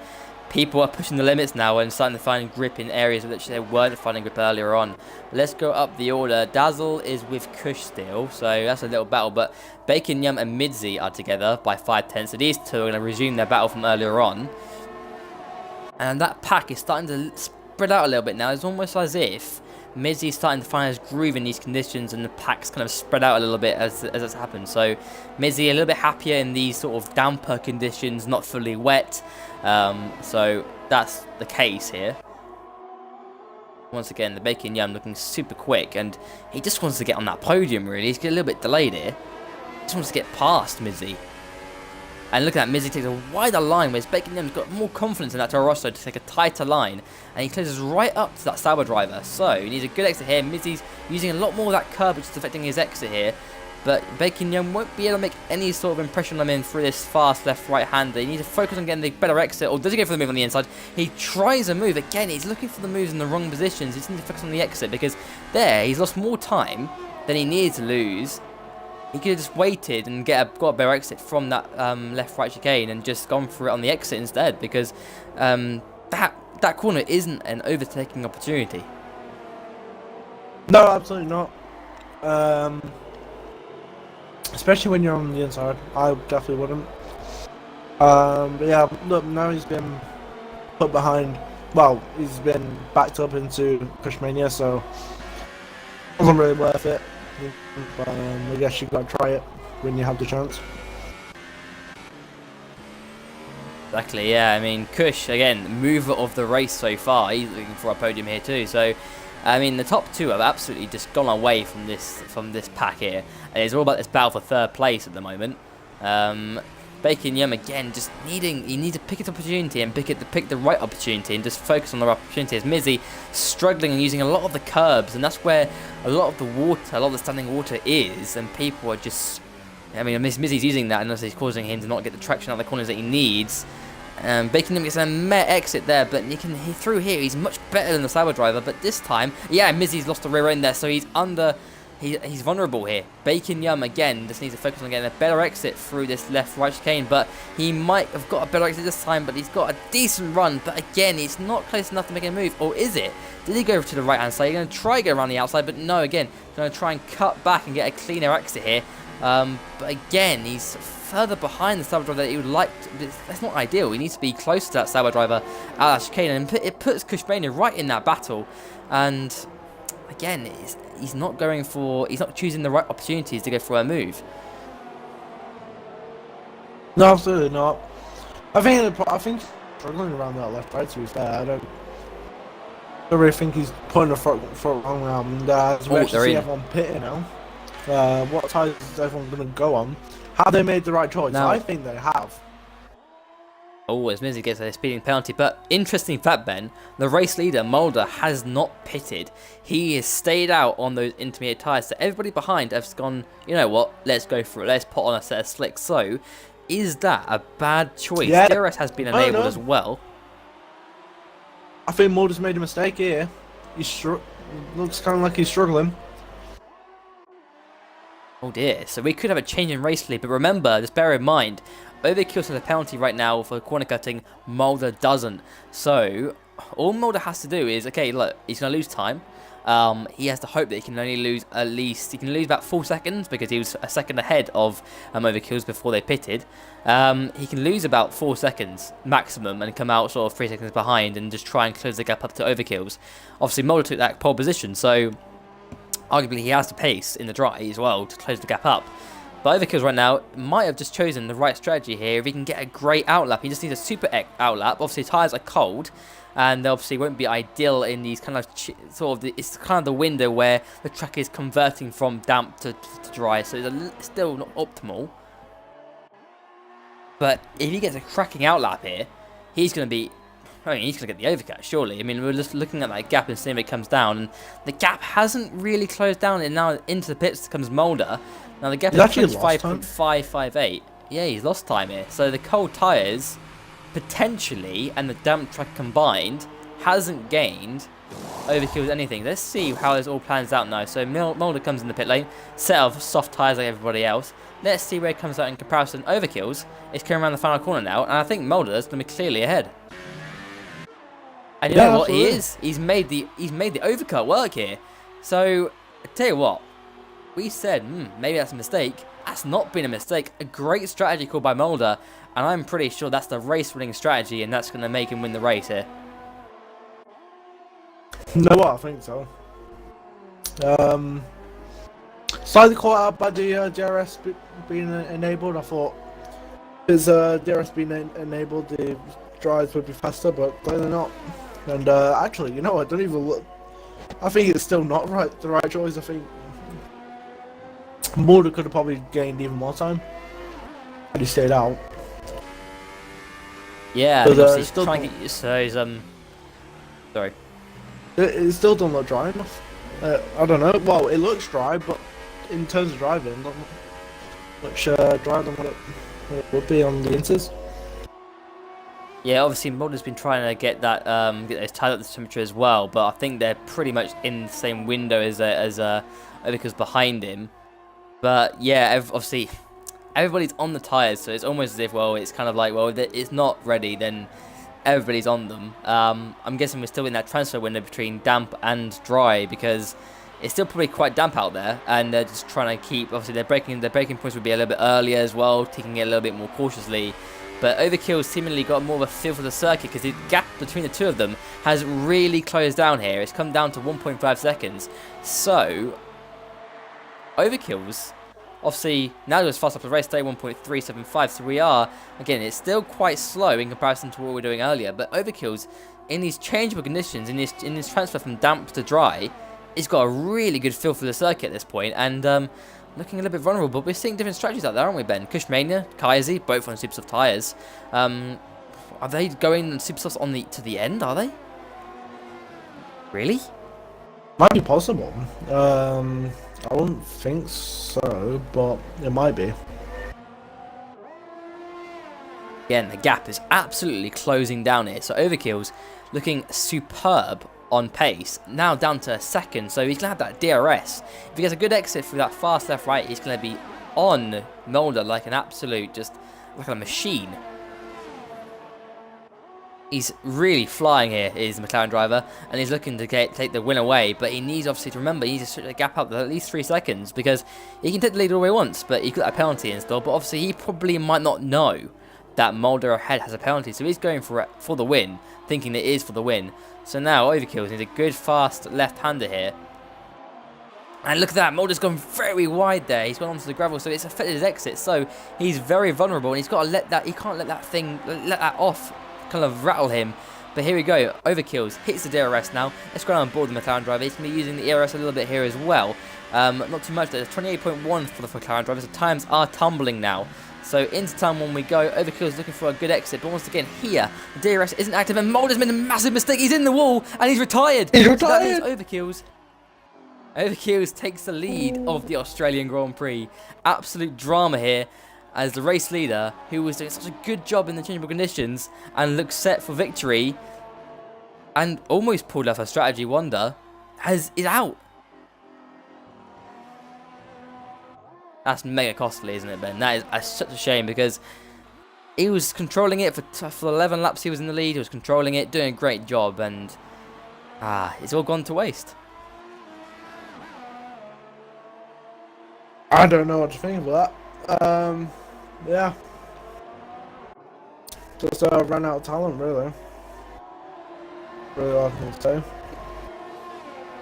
people are pushing the limits now and starting to find grip in areas which they weren't finding grip earlier on. Let's go up the order. Dazzle is with Kush still, so that's a little battle, but Beckinghamam and Midzi are together by 5/10, so these two are going to resume their battle from earlier on. And that pack is starting to spread out a little bit now. It's almost as if Midzi's starting to find his groove in these conditions, and the pack's kind of spread out a little bit as it's happened. So Midzi a little bit happier in these sort of damper conditions, not fully wet. So that's the case here. Once again, the Beckinghamam looking super quick, and he just wants to get on that podium, really. He's getting a little bit delayed here. He just wants to get past Midzi. And look at that, Midzi takes a wider line, whereas Beckingham's got more confidence in that Toro Rosso to take a tighter line, and he closes right up to that Sauber driver. So he needs a good exit here. Midzi's using a lot more of that curb, which is affecting his exit here. But Beckinghamam won't be able to make any sort of impression on him through this fast left-right-hander. He needs to focus on getting the better exit, or does he go for the move on the inside? He tries a move. Again, he's looking for the moves in the wrong positions. He just needs to focus on the exit, because there, he's lost more time than he needed to lose. He could have just waited and got a better exit from that left-right chicane and just gone for it on the exit instead, because that corner isn't an overtaking opportunity. No, absolutely not. Especially when you're on the inside, I definitely wouldn't. But yeah, look, now he's been put behind. Well, he's been backed up into Pushmania, so it wasn't really worth it. I guess you've got to try it when you have the chance. Exactly, yeah. I mean, Kush, again, mover of the race so far. He's looking for a podium here too. So, I mean, the top two have absolutely just gone away from this pack here. And it's all about this battle for third place at the moment. Bacon Yum again, just you need to pick its opportunity and pick the right opportunity and just focus on the right opportunity. As Mizzy struggling and using a lot of the curbs, and that's where a lot of the standing water is, and people are just, I mean, Mizzy's using that, and also he's causing him to not get the traction out of the corners that he needs. Bacon Yum gets a meh exit there, but through here, he's much better than the Cyber Driver, but this time, yeah, Mizzy's lost the rear end there, so he's He's vulnerable here. Bacon Yum, again, just needs to focus on getting a better exit through this left-right chicane, but he might have got a better exit this time, but he's got a decent run, but again, it's not close enough to make a move, or is it? Did he go to the right-hand side? He's going to try to go around the outside, but no, again, he's going to try and cut back and get a cleaner exit here, but again, he's further behind the Cyber Driver that he would like to, that's not ideal. He needs to be close to that Cyber Driver at that chicane, and it puts Kushbania right in that battle, and again, he's not choosing the right opportunities to go for a move. No, absolutely not. I think he's struggling around that left right, to be fair. I don't really think he's putting the front wrong around. As we actually see everyone pitting now. What tyres is everyone going to go on? Have they made the right choice? Now, I think they have. Oh, as Mizzy gets a speeding penalty, but interesting fact, Ben, the race leader, Mulder, has not pitted. He has stayed out on those intermediate tyres, so everybody behind has gone, you know what, let's go for it, let's put on a set of slicks. So, is that a bad choice? Yeah. DRS has been enabled as well. I think Mulder's made a mistake here. Looks kind of like he's struggling. Oh dear, so we could have a change in race lead, but remember, just bear in mind, Overkill has a penalty right now for corner cutting, Mulder doesn't. So, all Mulder has to do is, okay, look, he's going to lose time. He has to hope that he can only lose he can lose about 4 seconds because he was a second ahead of Overkills before they pitted. He can lose about 4 seconds maximum and come out sort of 3 seconds behind and just try and close the gap up to Overkills. Obviously, Mulder took that pole position, so arguably he has the pace in the dry as well to close the gap up. But Overkills right now might have just chosen the right strategy here. If he can get a great outlap, he just needs a super outlap. Obviously, tyres are cold, and they obviously won't be ideal in these kind of it's kind of the window where the track is converting from damp to dry, so it's still not optimal. But if he gets a cracking outlap here, he's going to get the overcut, surely. I mean, we're just looking at that gap and seeing if it comes down, and the gap hasn't really closed down, and now into the pits comes Mulder. Now the gap is 25.558. Yeah, he's lost time here. So the cold tyres, potentially, and the damp track combined, hasn't gained Overkill's anything. Let's see how this all plans out now. So Mulder comes in the pit lane, set of soft tyres like everybody else. Let's see where it comes out in comparison. Overkills is coming around the final corner now, and I think Mulder's going to be clearly ahead. And you know what he is? He's made the overcut work here. So I tell you what, we said maybe that's a mistake. That's not been a mistake. A great strategy called by Mulder, and I'm pretty sure that's the race-winning strategy, and that's going to make him win the race here. You know what? I think so. Slightly caught out by the DRS being enabled. I thought his DRS being enabled, the drives would be faster, but clearly not. And actually, you know what? Don't even look. I think it's still not the right choice. I think Mulder could have probably gained even more time had he stayed out. Yeah, but, he's still trying to get. So he's sorry. It still doesn't look dry enough. I don't know. Well, it looks dry, but in terms of driving, not much drier than what it would be on the Inters. Yeah, obviously Mulder's been trying to get that get those tyres up the temperature as well, but I think they're pretty much in the same window as Overkill's behind him. But yeah, obviously everybody's on the tyres, so it's almost as if, well, it's kind of like, well, it's not ready, then everybody's on them. I'm guessing we're still in that transfer window between damp and dry, because it's still probably quite damp out there, and they're just trying to keep, obviously their braking points would be a little bit earlier as well, taking it a little bit more cautiously. But Overkill seemingly got more of a feel for the circuit, because the gap between the two of them has really closed down here. It's come down to 1.5 seconds. So Overkill's obviously now goes fast up the race day, 1.375. So we are, again, it's still quite slow in comparison to what we were doing earlier. But Overkill's, in these changeable conditions, in this transfer from damp to dry, he's got a really good feel for the circuit at this point. And looking a little bit vulnerable, but we're seeing different strategies out there, aren't we, Ben? Kushmania, Kaiser, both on super soft tyres. Are they going super softs on to the end, are they? Really? Might be possible. I wouldn't think so, but it might be. Again, the gap is absolutely closing down here. So Overkill's looking superb on pace. Now down to a second, so he's going to have that DRS. If he gets a good exit through that fast left-right, he's going to be on Mulder like an absolute, just like a machine. He's really flying here, is the McLaren driver, and he's looking to take the win away, but he needs, obviously, to remember, he needs to stretch the gap out at least 3 seconds, because he can take the lead all the way once, but he got a penalty installed, but obviously he probably might not know that Mulder ahead has a penalty, so he's going for the win, thinking it is for the win. So now, Overkill needs a good, fast left-hander here. And look at that, Mulder's gone very wide there. He's gone onto the gravel, so it's affected his exit, so he's very vulnerable, and he's got to let that, he can't let that off, kind of rattle him. But here we go, Overkills hits the DRS now. Let's go on board the McLaren driver. He's going to be using the ERS a little bit here as well. Not too much, there's 28.1 for the McLaren driver, so times are tumbling now. So into turn 1 we go. Overkill's looking for a good exit, but once again here, the DRS isn't active, and Mulder's made a massive mistake. He's in the wall, and he's retired. He's retired! So that means Overkills takes the lead of the Australian Grand Prix. Absolute drama here, as the race leader, who was doing such a good job in the changeable conditions and looks set for victory and almost pulled off a strategy wonder, is out. That's mega costly, isn't it, Ben? That is such a shame, because he was controlling it for 11 laps. He was in the lead. He was controlling it, doing a great job, and it's all gone to waste. I don't know what to think about that. Yeah. Just ran out of talent, really. Really all I can say.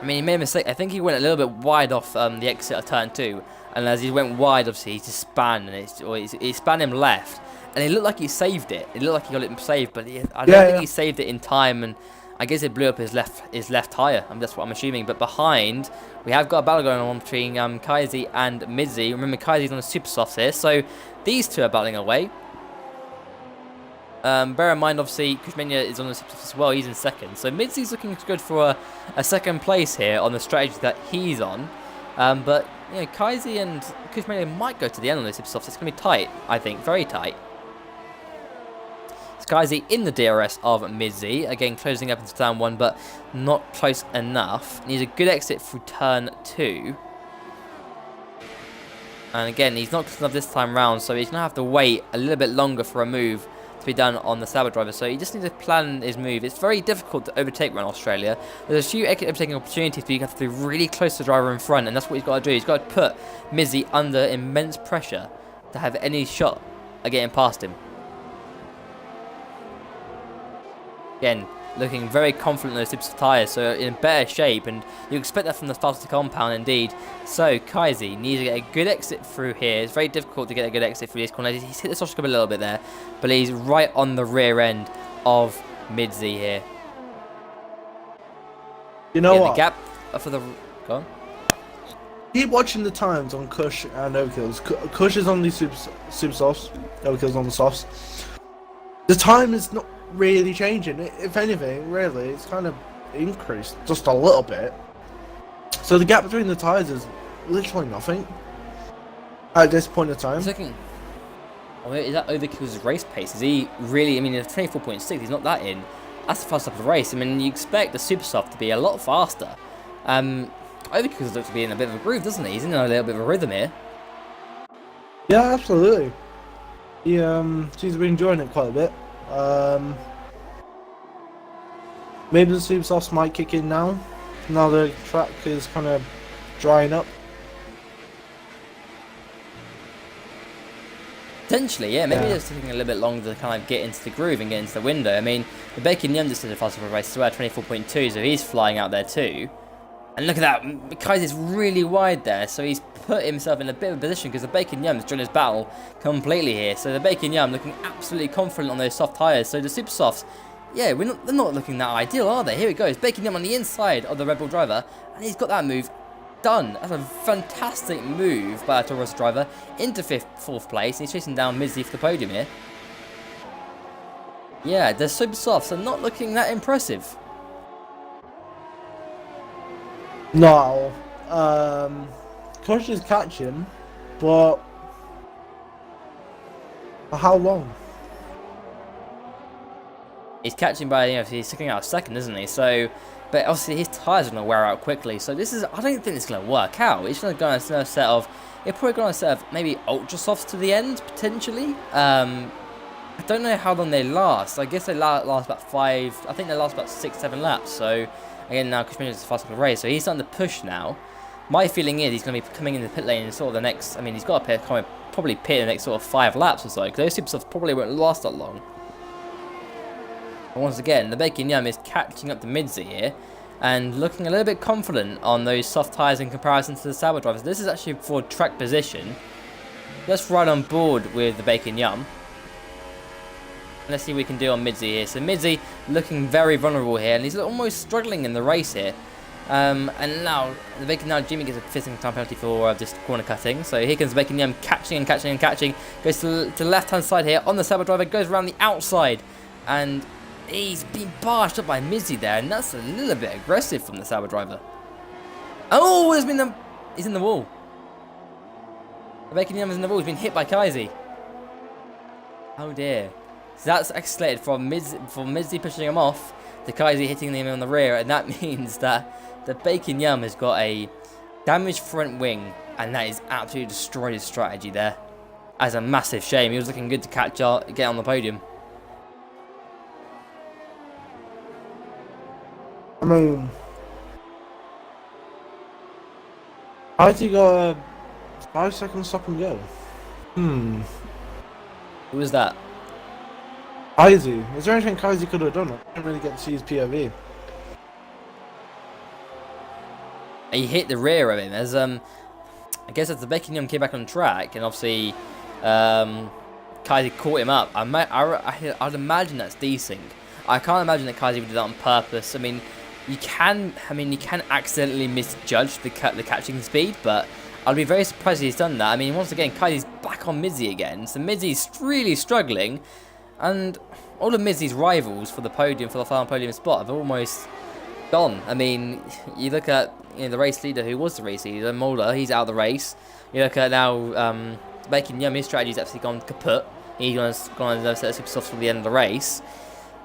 I mean, he made a mistake. I think he went a little bit wide off the exit of turn 2. And as he went wide, obviously, he just span, and he span him left. And it looked like he saved it. It looked like he got it saved, but I don't think he saved it in time. And I guess it blew up his left tyre. I mean, that's what I'm assuming. But behind, we have got a battle going on between Kaiser and Midzi. Remember, Kaiser's on the super softs here, so these two are battling away. Bear in mind, obviously, Kushmania is on the super softs as well. He's in second. So Midzi's looking good for a second place here on the strategy that he's on. But you know, Kaiser and Kushmania might go to the end on the super softs. It's going to be tight, I think. Very tight. Kaiser in the DRS of Midzi, again closing up into turn 1, but not close enough. Needs a good exit through turn 2. And again, he's not close enough this time round, so he's going to have to wait a little bit longer for a move to be done on the Sabre driver. So he just needs to plan his move. It's very difficult to overtake around Australia. There's a few overtaking opportunities, but you have to be really close to the driver in front, and that's what he's got to do. He's got to put Midzi under immense pressure to have any shot at getting past him. Again, looking very confident in those super tyres, so in better shape, and you expect that from the faster compound indeed. So Kaiser needs to get a good exit through here. It's very difficult to get a good exit through this corner. He's hit the soft scope a little bit there, but he's right on the rear end of Midzi here. You know what? The gap for the... Go on. Keep watching the times on Kush and Overkills. Kush is on the super softs, Overkill's on the softs. The time is not really changing. If anything, really, it's kind of increased just a little bit. So the gap between the tyres is literally nothing at this point in time. Is that Overkill's race pace? Is he really? I mean, it's 24.6. He's not that in. That's the fastest of the race. I mean, you expect the super soft to be a lot faster. Overkill looks to be in a bit of a groove, doesn't he? He's in a little bit of a rhythm here. Yeah, absolutely. He seems to be enjoying it quite a bit. Maybe the super softs might kick in now. Now the track is kind of drying up. Potentially, yeah. Maybe it's taking a little bit longer to kind of get into the groove and get into the window. I mean, the Bacon Yum just did a faster race as well, 24.2, so he's flying out there too. And look at that, Kaiser's really wide there, so he's put himself in a bit of a position because the Bacon Yum's joined his battle completely here. So the Bacon Yum looking absolutely confident on those soft tyres. So the super softs, yeah, they're not looking that ideal, are they? Here it goes, Bacon Yum on the inside of the Red Bull driver, and he's got that move done. That's a fantastic move by our Toro Rosso driver into 4th place. He's chasing down Mizzy for the podium here. Yeah, they're super soft, so not looking that impressive. No. Kush is catching, but for how long? He's catching by, he's sticking out a second, isn't he? So, but obviously his tyres are going to wear out quickly. So this is, I don't think it's going to work out. It's going to go on a set of, it'll probably go on a set of maybe ultra softs to the end, potentially. I don't know how long they last. I guess they last about 5, I think they last about 6-7 laps. So, again, now Kushmania is the fastest of the race. So he's starting to push now. My feeling is he's going to be coming in the pit lane in sort of the next, I mean, he's got to probably pit in the next sort of 5 laps or so. Because those super softs probably won't last that long. Once again, the Bacon Yum is catching up to Midzi here and looking a little bit confident on those soft tyres in comparison to the Sauber drivers. This is actually for track position. Let's ride on board with the Bacon Yum. Let's see what we can do on Midzi here. So Midzi looking very vulnerable here, and he's almost struggling in the race here. And now the Bacon Yum, Jimmy gets a 15 time penalty for just corner cutting. So here comes the Bacon Yum catching and catching and catching. Goes to the left hand side here on the Sauber driver, goes around the outside, and he's been barshed up by Mizzy there, and that's a little bit aggressive from the Sauber driver. Oh, he's in the wall. The Bacon Yum is in the wall. He's been hit by Kaisi. Oh dear. So that's escalated from Mizzy pushing him off to Kaisi hitting him on the rear, and that means that the Bacon Yum has got a damaged front wing, and that is absolutely destroyed his strategy there. That's a massive shame. He was looking good to get on the podium. I mean, Kaisi got a 5-second stop and go. Who was that? Kaisi. Is there anything Kaisi could have done? I didn't really get to see his POV. He hit the rear of him. As I guess as the Bacon Yum came back on track, and obviously Kaisi caught him up. I'd imagine that's desync. I can't imagine that Kaisi would do that on purpose. I mean, you can accidentally misjudge the catching speed, but I'd be very surprised if he's done that. I mean, once again, Kaisi's back on Mizzy again, so Mizzy's really struggling, and all of Mizzy's rivals for the podium, for the final podium spot, have almost gone. I mean, you look at the race leader, who was the race leader, Mulder, he's out of the race. You look at now Bacon Yum, his strategy's actually gone kaput. He's gone on set of super softs for the end of the race.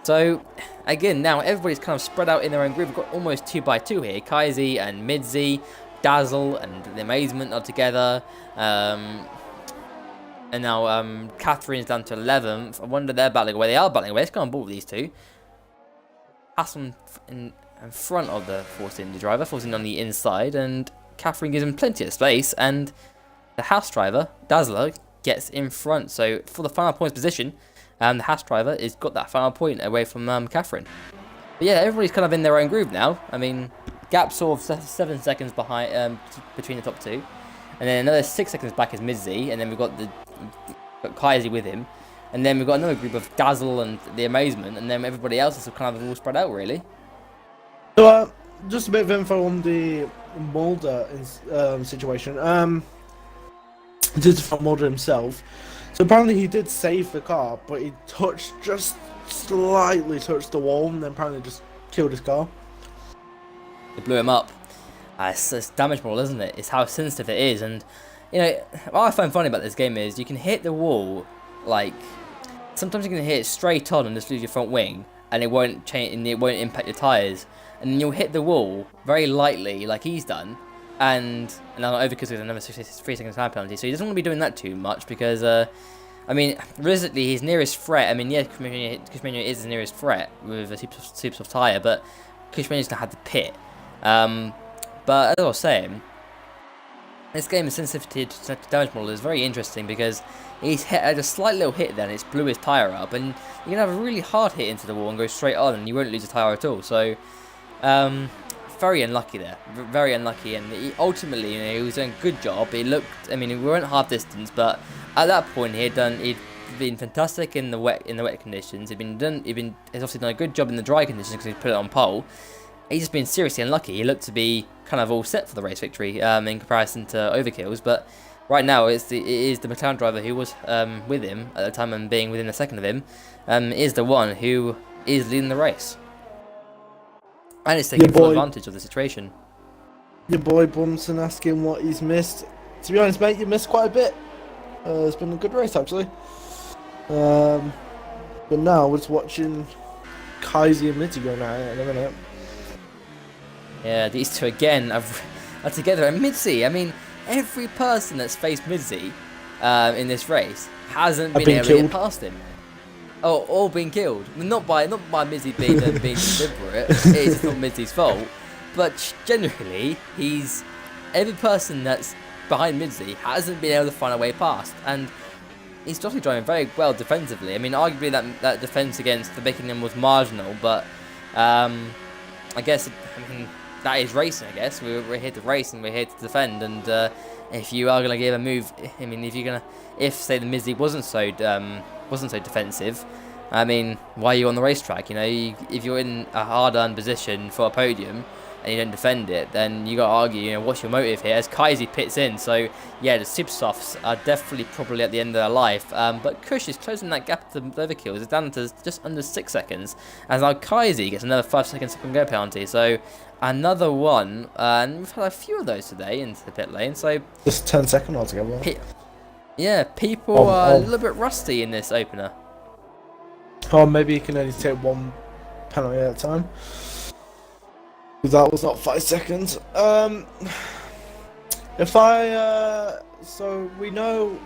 So, again, now everybody's kind of spread out in their own group. We've got almost 2x2 here. Kaisi and Midzi, Dazzle and the Amazement are together. And now Catherine's down to 11th. I wonder they're battling away. They are battling away. Let's go on board with these two. Hassan in front of the Force Indy driver. Force Indy on the inside. And Catherine gives him plenty of space. And the House driver, Dazzler, gets in front. So, for the final points position, the Haas driver has got that final point away from Catherine. But yeah, everybody's kind of in their own groove now. I mean, gap sort of 7 seconds behind between the top two. And then another 6 seconds back is Mizzy. And then we've got Kaisi with him. And then we've got another group of Dazzle and the Amazement. And then everybody else is kind of all spread out, really. So, just a bit of info on the Mulder situation. This is from Mulder himself. So apparently he did save the car, but he just slightly touched the wall, and then apparently just killed his car. It blew him up. It's damage model, isn't it? It's how sensitive it is, and what I find funny about this game is you can hit the wall, like sometimes you can hit it straight on and just lose your front wing, and it won't change, and it won't impact your tyres, and then you'll hit the wall very lightly, like he's done. And now overkills with another 3 seconds time penalty, so he doesn't want to be doing that too much because, I mean, realistically, his nearest threat. I mean, yeah, Kushmania is his nearest threat with a super soft tyre, but Kushmania's gonna have to pit. But as I was saying, this game's sensitivity to damage model is very interesting because he's had a slight little hit then, it's blew his tyre up, and you can have a really hard hit into the wall and go straight on, and you won't lose a tyre at all. So, very unlucky there, very unlucky, and ultimately, he was doing a good job. He looked, I mean, we weren't half distance, but at that point, he'd been fantastic in the wet conditions. He's obviously done a good job in the dry conditions because he put it on pole, he's just been seriously unlucky. He looked to be kind of all set for the race victory in comparison to Overkill's, but right now it is the McLaren driver who was with him at the time and being within a second of him is the one who is leading the race. And it's taking full advantage of the situation. Your boy Bunsen asking what he's missed. To be honest, mate, you missed quite a bit. It's been a good race, actually. But now we're just watching Kaisi and Mitty going at it in a minute. Yeah, these two again are together. And Mitzi, I mean, every person that's faced Mitzi in this race hasn't been able to get past him. Oh, all been killed. Not by Mitzi being deliberate. It's not Mitzi's fault. But generally, every person that's behind Mitzi hasn't been able to find a way past, and he's just driving very well defensively. I mean, arguably that defense against the Beckingham was marginal, but I guess that is racing. I guess we're here to race and we're here to defend. And if you are gonna give a move, I mean, if say the Mitzi wasn't so defensive, I mean, why are you on the racetrack? You know, if you're in a hard-earned position for a podium and you don't defend it, then you got to argue, you know, what's your motive here? As Kaisi pits in, so yeah, the Super Softs are definitely probably at the end of their life. But Kush is closing that gap to the overkills. It's down to just under 6 seconds, as now Kaisi gets another 5 seconds second go penalty. So another one, and we've had a few of those today into the pit lane. So just 10 seconds altogether. Yeah, people are a little bit rusty in this opener. Oh, maybe you can only take one penalty at a time. That was not 5 seconds. So we know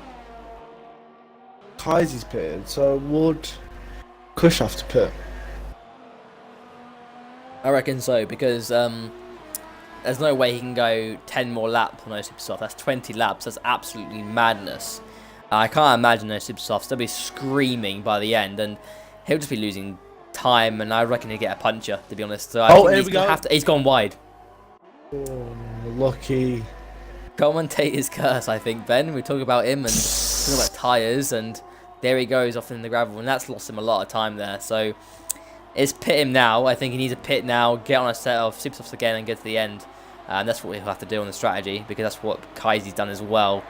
Kaisi's pitted, so would Kush have to pit? I reckon so, because there's no way he can go 10 more laps on those Super Softs. That's 20 laps. That's absolutely madness. I can't imagine those Super Softs. They'll be screaming by the end, and he'll just be losing time, and I reckon he'll get a puncher, to be honest. So I think he's gone wide. Oh, lucky. Commentator's curse, I think, Ben. We talk about him and talk about tyres, and there he goes off in the gravel, and that's lost him a lot of time there. So it's pit him now. I think he needs a pit now, get on a set of Super Softs again, and get to the end. And that's what he'll have to do on the strategy, because that's what Kaisi's done as well.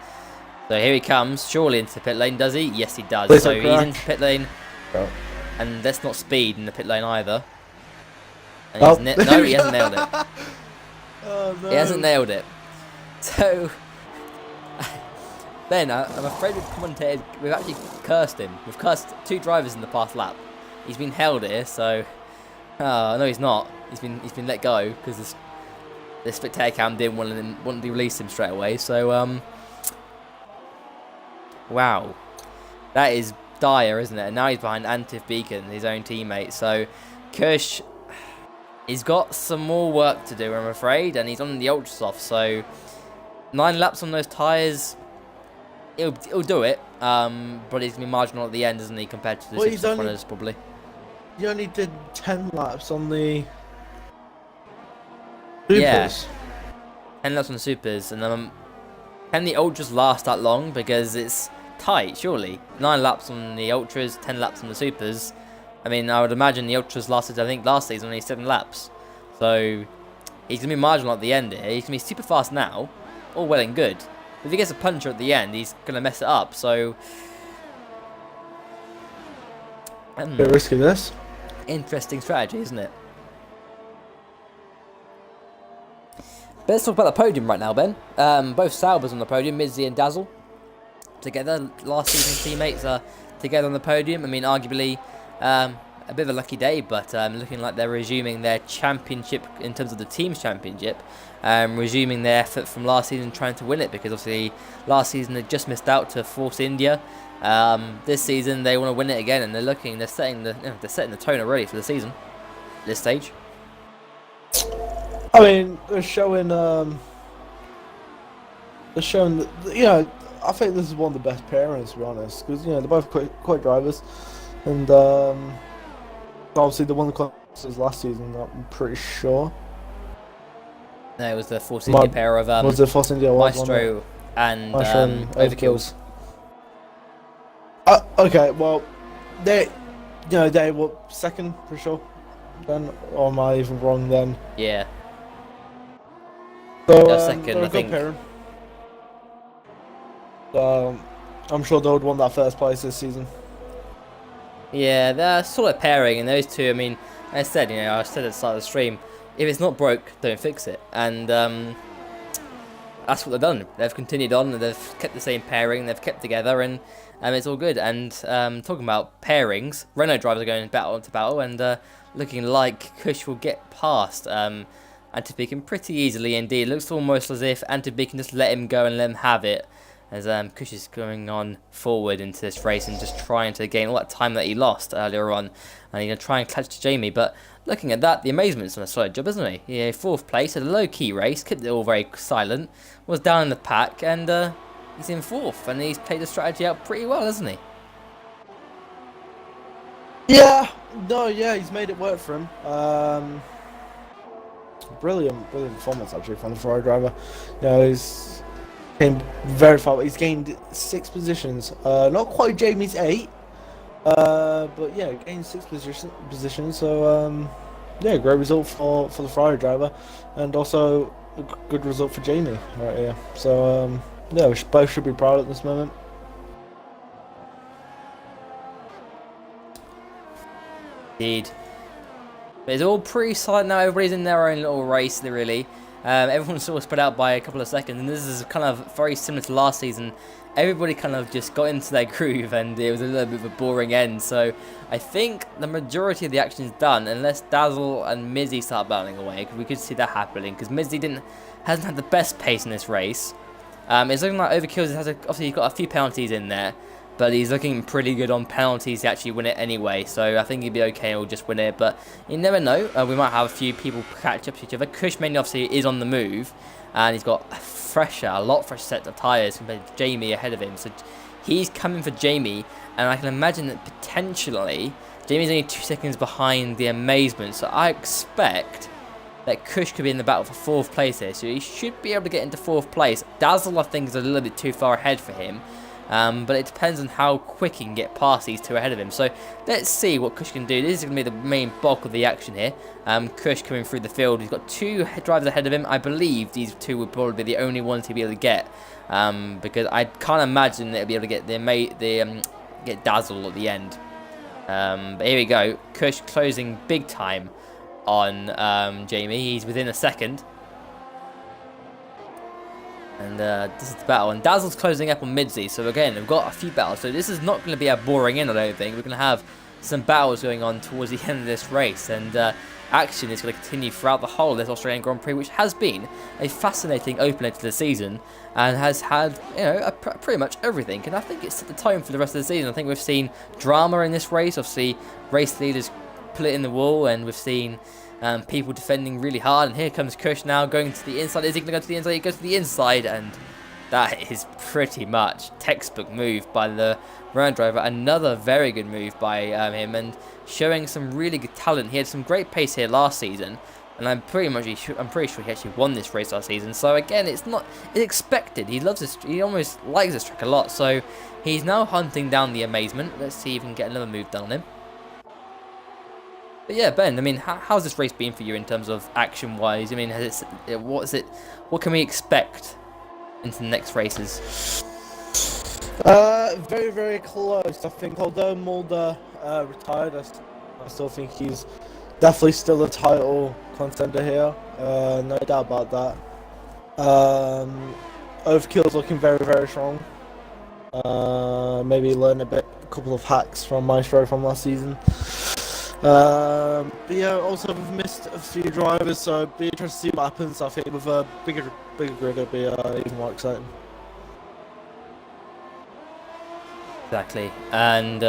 So here he comes, surely into the pit lane, does he? Yes, he does. So he's into pit lane. Oh. And let's not speed in the pit lane either. And no, he hasn't nailed it. Oh, no. He hasn't nailed it. So, Ben, I'm afraid we've commentated, we've actually cursed him. We've cursed 2 drivers in the past lap. He's been held here, so... no, he's not. He's been let go, because the spectator cam didn't want to release him straight away. So, wow. That is dire, isn't it? And now he's behind Antif Beacon, his own teammate. So Kush, he's got some more work to do, I'm afraid, and he's on the ultra soft. So 9 laps on those tyres, he'll do it. But he's gonna be marginal at the end, isn't he, compared to the Super Soft runners probably. He only did 10 laps on the Supers. Yeah, 10 laps on the Supers, and can the ultras last that long? Because it's tight, surely. 9 laps on the ultras, 10 laps on the Supers. I mean, I would imagine the ultras lasted, I think, last season only 7 laps. So he's gonna be marginal at the end here. He's gonna be super fast now, all well and good. If he gets a puncher at the end, he's gonna mess it up. So bit risky, this. Interesting strategy, isn't it? But let's talk about the podium right now, Ben. Both Saubers on the podium, Mizzy and Dazzle. Together, last season's teammates are together on the podium. I mean, arguably a bit of a lucky day, but looking like they're resuming their championship in terms of the team's championship, resuming their effort from last season, trying to win it, because obviously last season they just missed out to Force India. This season they want to win it again, and they're setting the tone already for the season at this stage. I mean, they're showing that, you know, I think this is one of the best pairings, to be honest, because, you know, they're both quick drivers, and obviously they won the classes last season, I'm pretty sure. No, it was the Force India pair of was it Force India Maestro and Overkills. Okay, well, they were second for sure. then, or am I even wrong then? Yeah. So Yeah, second, they're I a good think. pairing. I'm sure they would want that first place this season. Yeah, they're a solid pairing, and those two, I mean, I said, I said at the start of the stream, if it's not broke, don't fix it. And that's what they've done. They've continued on, and they've kept the same pairing, they've kept together, and it's all good. And talking about pairings, Renault drivers are going battle to battle, and looking like Kush will get past Antipy pretty easily indeed. It looks almost as if Antipy can just let him go and let him have it, as Kush is going on forward into this race and just trying to gain all that time that he lost earlier on, and he's going to try and catch Jamie. But looking at that, the Amazement's done a solid job, isn't he? Yeah, 4th place, had a low-key race, kept it all very silent, was down in the pack, and he's in 4th, and he's played the strategy out pretty well, hasn't he? Yeah, no, yeah, he's made it work for him. Brilliant performance actually from the Ferrari driver. He's came very far. He's gained 6 positions. Not quite Jamie's 8, but yeah, gained 6 positions. So yeah, great result for the Ferrari driver, and also a good result for Jamie right here. So yeah, we both should be proud at this moment. Indeed. But it's all pretty silent now. Everybody's in their own little race, really. Everyone's sort of spread out by a couple of seconds, and this is kind of very similar to last season. Everybody kind of just got into their groove, and it was a little bit of a boring end. So I think the majority of the action is done, unless Dazzle and Mizzy start battling away, because we could see that happening. Because Mizzy hasn't had the best pace in this race. It's looking like Overkills obviously he's got a few penalties in there, but he's looking pretty good on penalties to actually win it anyway, so I think he'd be okay and will just win it, but you never know. We might have a few people catch up to each other. Kush mainly obviously is on the move, and he's got a lot fresher set of tyres compared to Jamie ahead of him, so he's coming for Jamie, and I can imagine that potentially Jamie's only 2 seconds behind the Amazement, so I expect that Kush could be in the battle for 4th place here, so he should be able to get into 4th place. Dazzle, I think, is a little bit too far ahead for him, but it depends on how quick he can get past these 2 ahead of him. So let's see what Kush can do. This is going to be the main bulk of the action here. Kush coming through the field. He's got 2 drivers ahead of him. I believe these 2 would probably be the only ones he'll be able to get, because I can't imagine that he'll be able to get get Dazzle at the end. But here we go. Kush closing big time on Jamie. He's within a second. And this is the battle. And Dazzle's closing up on Midzy. So again, we've got a few battles. So this is not going to be a boring end, I don't think. We're going to have some battles going on towards the end of this race. And action is going to continue throughout the whole of this Australian Grand Prix, which has been a fascinating opener to the season. And has had, pretty much everything. And I think it's set the tone for the rest of the season. I think we've seen drama in this race. Obviously, race leaders put it in the wall. And we've seen people defending really hard, and here comes Kush now going to the inside. Is he going to go to the inside? He goes to the inside, and that is pretty much textbook move by the Renault driver. Another very good move by him, and showing some really good talent. He had some great pace here last season, and I'm pretty sure he actually won this race last season. So again, it's expected. He loves this. He almost likes this track a lot. So he's now hunting down the Amazement. Let's see if we can get another move done on him. But yeah, Ben, I mean, how's this race been for you in terms of action-wise? I mean, what can we expect into the next races? Very, very close. I think although Mulder retired, I still think he's definitely still a title contender here. No doubt about that. Overkill's looking very, very strong. Maybe learn a couple of hacks from Maestro from last season. But yeah, also we've missed a few drivers, so it'll be interesting to see what happens. I think with a bigger grid, it'll be even more exciting. Exactly, and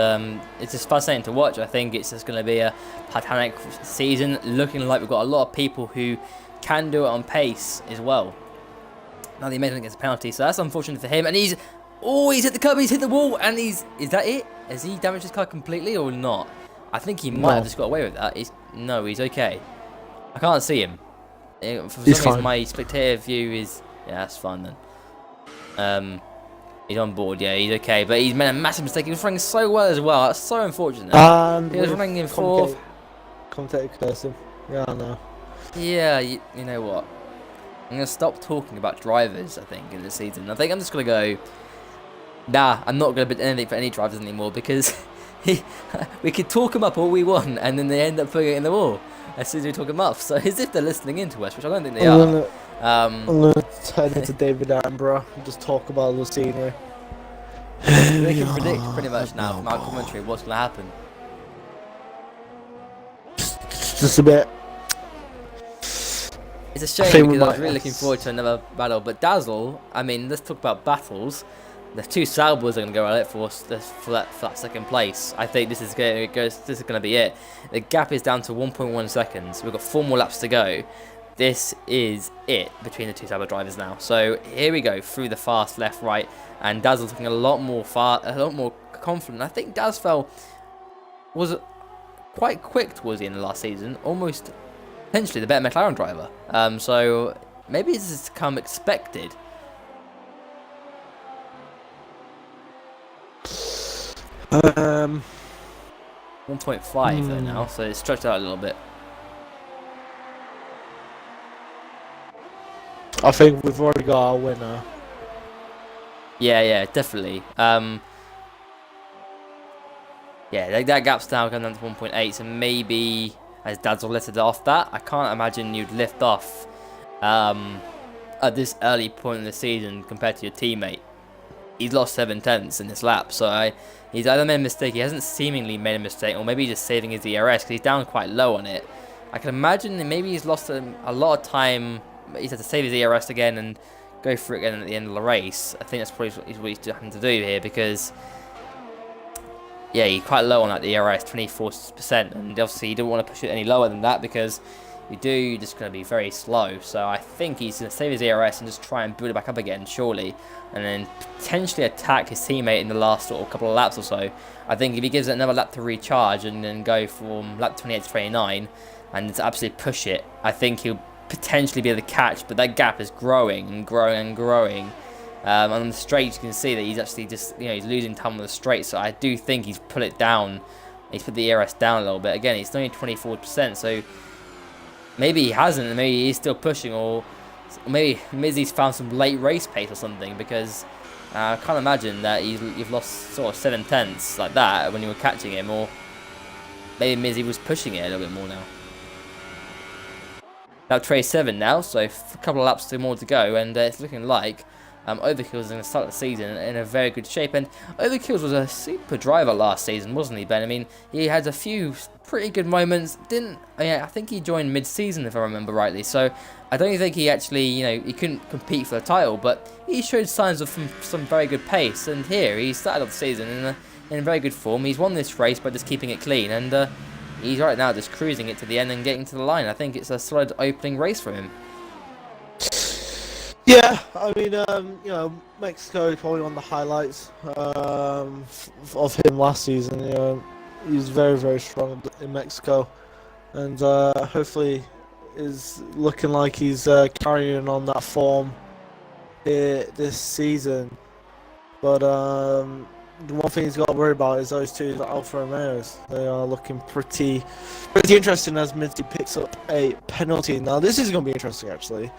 it's just fascinating to watch. I think it's just going to be a Titanic season, looking like we've got a lot of people who can do it on pace as well. Now the Amazement gets a penalty, so that's unfortunate for him, and he's hit the curb, he's hit the wall, and is that it? Has he damaged his car completely or not? I think he might have just got away with that. No, he's okay. I can't see him. For some reason, my spectator view is... Yeah, that's fine then. He's on board, yeah, he's okay. But he's made a massive mistake. He was running so well as well. That's so unfortunate. And he was running in 4th. commentator cursing. Yeah, I know. Yeah, you know what? I'm gonna stop talking about drivers. I think in this season, I think I'm just gonna go. Nah, I'm not gonna put anything for any drivers anymore because we could talk them up all we want, and then they end up putting it in the wall as soon as we talk them up. So as if they're listening into us, which I don't think they are. I'm gonna turn into David Attenborough and just talk about the scenery. They can predict pretty much now from our commentary what's gonna happen. Just a bit. It's a shame because I was really looking forward to another battle. But Dazzle, I mean, let's talk about battles. The two Sauers are going to go at it for that second place. I think this is going to be it. The gap is down to 1.1 seconds. We've got 4 more laps to go. This is it between the two Sauber drivers now. So here we go through the fast left, right, and Dazzle's looking a lot more confident. I think Dazfel was quite quick towards the end of last season, almost potentially the better McLaren driver. So maybe this has come expected. 1.5 though now, so it's stretched out a little bit. I think we've already got our winner. Yeah, definitely. Yeah, that gap's now going down to 1.8, so maybe as Dazzle lifted off that, I can't imagine you'd lift off at this early point in the season compared to your teammate. He's lost 7 tenths in this lap, so he's either made a mistake, he hasn't seemingly made a mistake, or maybe he's just saving his ERS because he's down quite low on it. I can imagine that maybe he's lost a lot of time, he's had to save his ERS again and go for it again at the end of the race. I think that's probably what he's having to do here because, yeah, he's quite low on that ERS, 24%, and obviously you don't want to push it any lower than that because you're just going to be very slow. So I think he's going to save his ERS and just try and build it back up again, surely, and then potentially attack his teammate in the last sort of couple of laps or so. I think if he gives it another lap to recharge and then go from lap 28 to 29 and to absolutely push it, I think he'll potentially be able to catch, but that gap is growing and growing and growing. On the straight, you can see that he's actually just, he's losing time on the straight. So I do think he's put it down. He's put the ERS down a little bit. Again, it's only 24%, so maybe he hasn't, and maybe he's still pushing, or maybe Mizzy's found some late race pace or something, because I can't imagine that you've lost sort of 7 tenths like that when you were catching him, or maybe Mizzy was pushing it a little bit more now. Now Trey 7 now, so a couple of laps more to go, and it's looking like Overkills is going to start the season in a very good shape. And Overkills was a super driver last season, wasn't he, Ben? I mean, he had a few pretty good moments. I think he joined mid-season, if I remember rightly. So I don't think he actually, he couldn't compete for the title, but he showed signs of some very good pace. And here, he started off the season in very good form. He's won this race by just keeping it clean, and he's right now just cruising it to the end and getting to the line. I think it's a solid opening race for him. Yeah, I mean, Mexico is probably one of the highlights of him last season. He was very, very strong in Mexico, and hopefully is looking like he's carrying on that form here this season. But the one thing he's got to worry about is those two Alfa Romeos. They are looking pretty interesting as Minty picks up a penalty. Now this is going to be interesting, actually.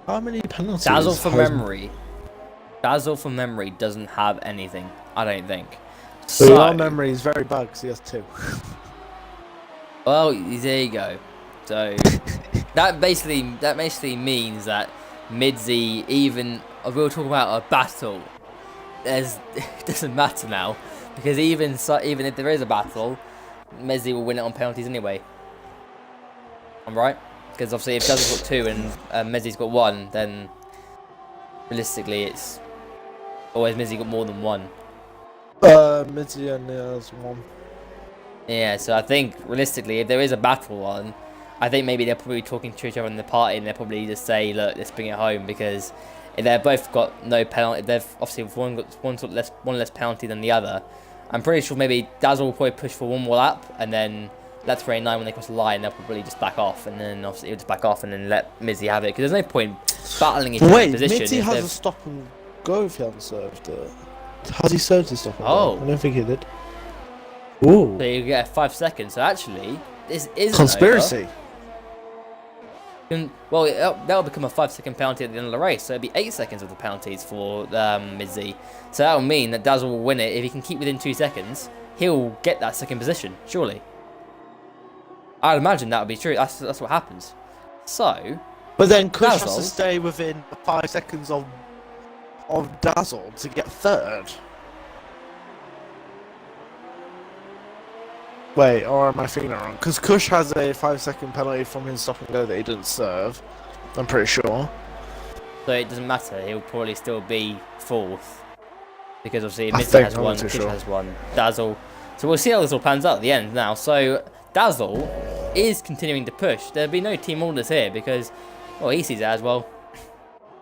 How many penalties? Dazzle from memory doesn't have anything, I don't think. So your memory is very bad because he has 2. Well, there you go. So that basically means that Midzi, even if we were talking about a battle, it doesn't matter now, because even if there is a battle, Midzi will win it on penalties anyway. I'm right. Because obviously if Dazzle's got 2 and Mezzi's got 1, then realistically it's always Mezzi got more than 1. Mezzi only has 1. Yeah, so I think realistically if there is a battle on, I think maybe they're probably talking to each other in the party and they'll probably just say, look, let's bring it home, because if they've both got no penalty, they've obviously one got one less penalty than the other. I'm pretty sure maybe Dazzle will probably push for 1 more lap, and then that's 29 when they cross the line, they'll probably just back off, and then obviously he'll just back off and then let Mizzy have it, because there's no point battling each other's position. Wait, Mizzy has a stop and go if he hasn't served it. Has he served his stop and go? I don't think he did. Ooh. So you get 5 seconds. So actually, this isn't Conspiracy. Well, that'll become a 5-second penalty at the end of the race, so it'll be 8 seconds of the penalties for Mizzy. So that'll mean that Dazzle will win it. If he can keep within 2 seconds, he'll get that second position, surely. I'd imagine that would be true. That's what happens. So, but then Kush has Dazzle to stay within 5 seconds of Dazzle to get third. Wait, or am I thinking that wrong? Because Kush has a 5-second penalty from his stop and go that he didn't serve. I'm pretty sure. So it doesn't matter. He'll probably still be 4th. Because obviously Mizzy has one, Kush has one, Dazzle. So we'll see how this all pans out at the end now. So Dazzle is continuing to push. There'll be no team orders here because, well, he sees it as well.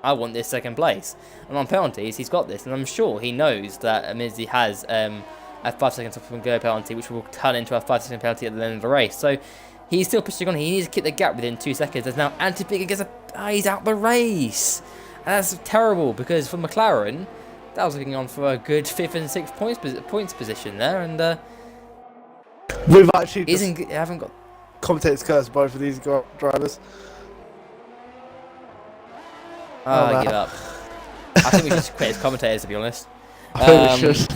I want this second place. And on penalties, he's got this. And I'm sure he knows that Mizzy has a 5-second stop and go penalty, which will turn into a 5-second penalty at the end of the race. So he's still pushing on. He needs to keep the gap within 2 seconds. There's now Anti-Pig gets he's out the race. And that's terrible because for McLaren, that was looking on for a good 5th and 6th points position there. And we've actually haven't got commentators curse both of these drivers. I give up. I think we should quit as commentators, to be honest. I think we should.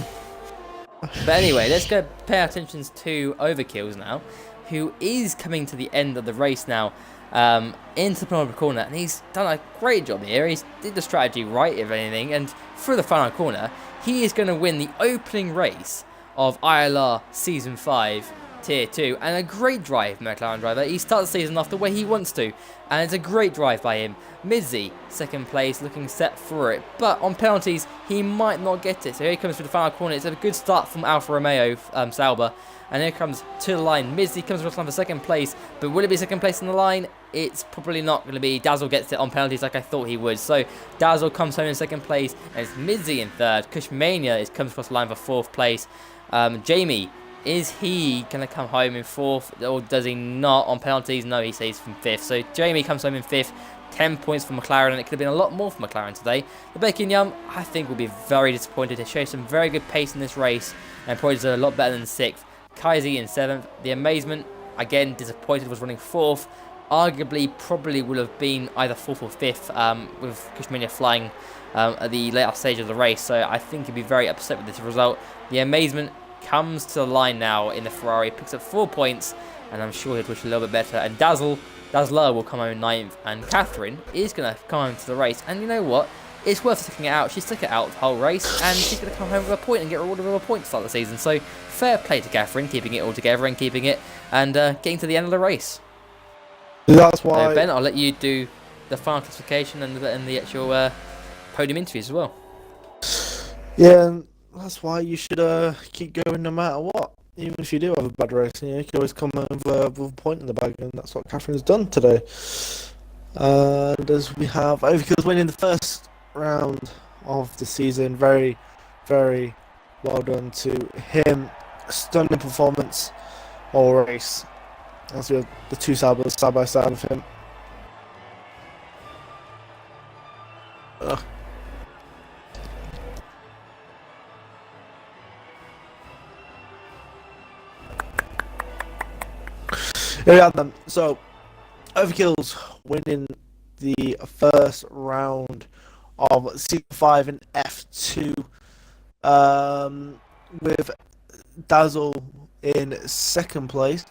But anyway, let's go pay our attentions to Overkills now, who is coming to the end of the race now, into the penultimate corner, and he's done a great job here. He's did the strategy right, if anything, and through the final corner, he is going to win the opening race of ILR Season 5 Tier 2, and a great drive, McLaren driver. He starts the season off the way he wants to, and it's a great drive by him. Mizzy, second place, looking set for it, but on penalties, he might not get it. So here he comes through the final corner. It's a good start from Alfa Romeo, Sauber, and here comes to the line. Mizzy comes across for second place, but will it be second place on the line? It's probably not going to be. Dazzle gets it on penalties like I thought he would. So Dazzle comes home in second place, and it's Mizzy in third. Kushmania comes across the line for 4th place. Jamie, is he going to come home in 4th, or does he not on penalties? No, he stays from 5th. So Jamie comes home in 5th. 10 points for McLaren, and it could have been a lot more for McLaren today. The Bacon Yum, I think, will be very disappointed. He showed some very good pace in this race, and probably does a lot better than 6th. Kaiser in 7th. The Amazement, again, disappointed, was running 4th. Arguably, probably would have been either 4th or 5th, with Kushmania flying at the later stage of the race. So I think he'd be very upset with this result. The Amazement comes to the line now in the Ferrari, picks up 4 points, and I'm sure he'd wish a little bit better. And Dazzler will come home in 9th, and Catherine is going to come home to the race. And you know what? It's worth sticking it out. She stuck it out the whole race, and she's going to come home with a point and get rewarded with a point to start the season. So fair play to Catherine, keeping it all together and keeping it, and getting to the end of the race. That's why. So Ben, I'll let you do the final classification and the actual podium interviews as well. Yeah, that's why you should keep going no matter what. Even if you do have a bad race, you can always come with a point in the bag, and that's what Catherine's done today. And as we have Overkills winning the first round of the season, very, very well done to him. Stunning performance all race. As we have the two Sabres side by side with him. Here we are then. So, Overkills winning the first round of Season 5 in F2, with Dazzle in second place,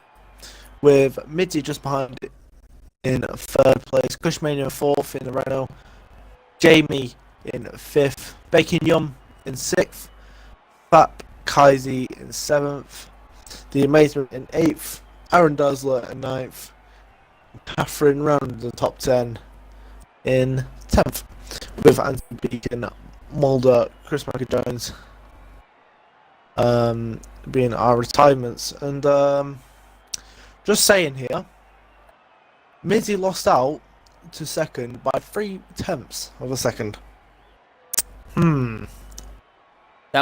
with Midzi just behind it in third place, Kushmania fourth in the Renault, Jamie in fifth, Bacon Yum in sixth, Fap Kaisi in seventh, The Amazement in eighth, Aaron Dazzler in ninth, Catherine round the top 10 in 10th, with Anthony Beacon, Mulder, Chris Michael Jones being our retirements. And just saying here, Mizzy lost out to second by 0.3 of a second. That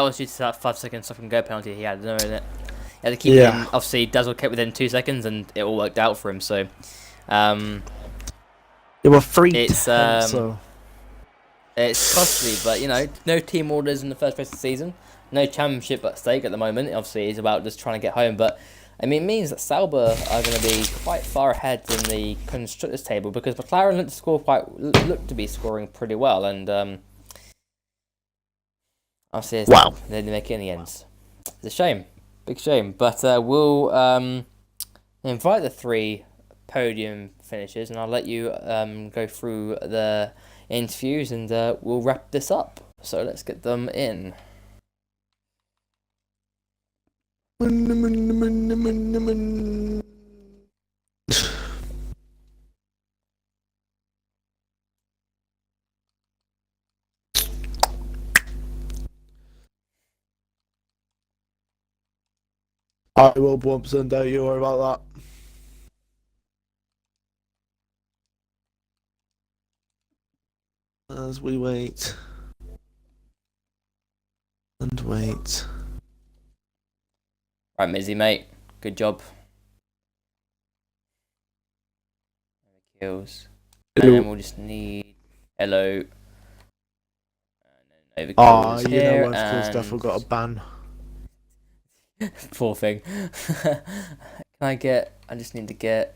was due to that 5 second stop and go penalty he had, isn't it? He had to keep him. Obviously, Dazzle kept within 2 seconds, and it all worked out for him. So, it were 0.3. So it's costly, but you know, no team orders in the first race of the season, no championship at stake at the moment. Obviously, it's about just trying to get home. But I mean, it means that Sauber are going to be quite far ahead in the constructors table because McLaren look to be scoring pretty well, and obviously Wow. they didn't make it in the end. It's a shame, big shame. But we'll invite the three podium finishers, and I'll let you go through the interviews, and we'll wrap this up. So let's get them in. I will bump some, don't you worry about that. As we wait and wait. Right, Mizzy, mate. Good job. Kills. And then we'll just need hello. And then overkills You know, here, Overkill's and definitely got a ban. poor thing. Can I get? I just need to get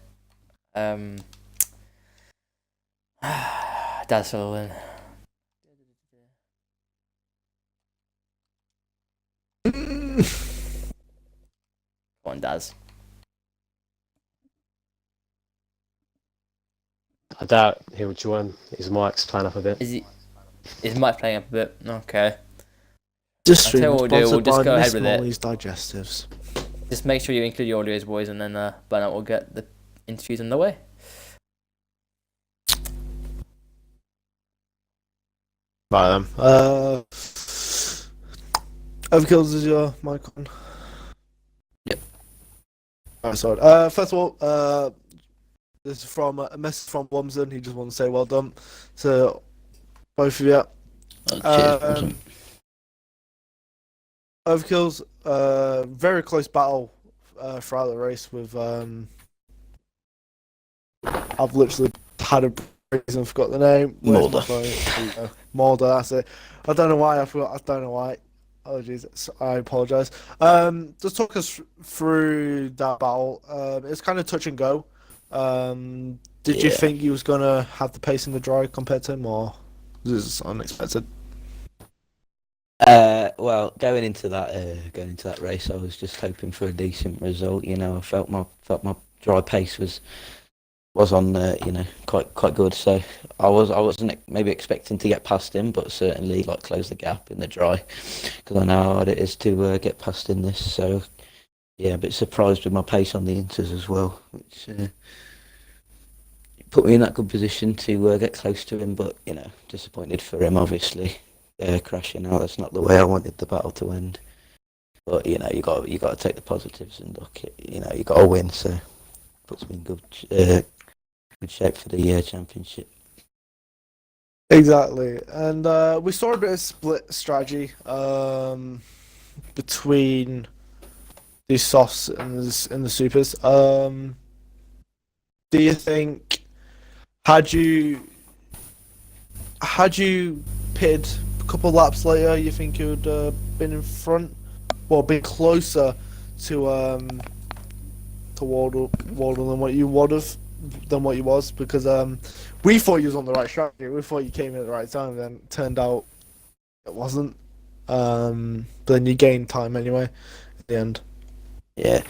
that's all in. Come on, Daz. I doubt he'll join. His mic's playing up a bit. Is Mike playing up a bit? Okay. Just I'll tell you what we'll do, we'll just go ahead with it. Molly's digestives. Just make sure you include your audios, boys, and then Burnout will get the interviews on the way. Right then. Overkills is your mic on? Yep. Alright, sorry. First of all, this is from a message from Womson. He just wants to say well done to both of you. Cheers. Overkills, very close battle throughout the race with. I've literally had a reason, forgot the name. Mulder. Mulder, that's it. I don't know why I forgot. I don't know why. Oh jeez, I apologise. Just talk us through that battle. It's kind of touch and go. Did you think you was gonna have the pace in the dry compared to him, or was this unexpected? Well, going into that race, I was just hoping for a decent result. You know, I felt my dry pace was on quite good. So I wasn't maybe expecting to get past him, but certainly like close the gap in the dry because I know how hard it is to get past in this. So yeah, a bit surprised with my pace on the inters as well, which put me in that good position to get close to him. But you know, disappointed for him obviously. Crashing out. That's not the way I wanted the battle to end. But you know, you got to take the positives and look. You know, you got to win. So puts me in good shape for the championship. Exactly, and we saw a bit of split strategy between the softs and the supers. Do you think had you pitted a couple laps later, you think you would been in front, well, been closer to Wardle than what you would have, than what you was? Because we thought you was on the right strategy. We thought you came in at the right time. Then turned out it wasn't. But then you gained time anyway at the end. Yeah.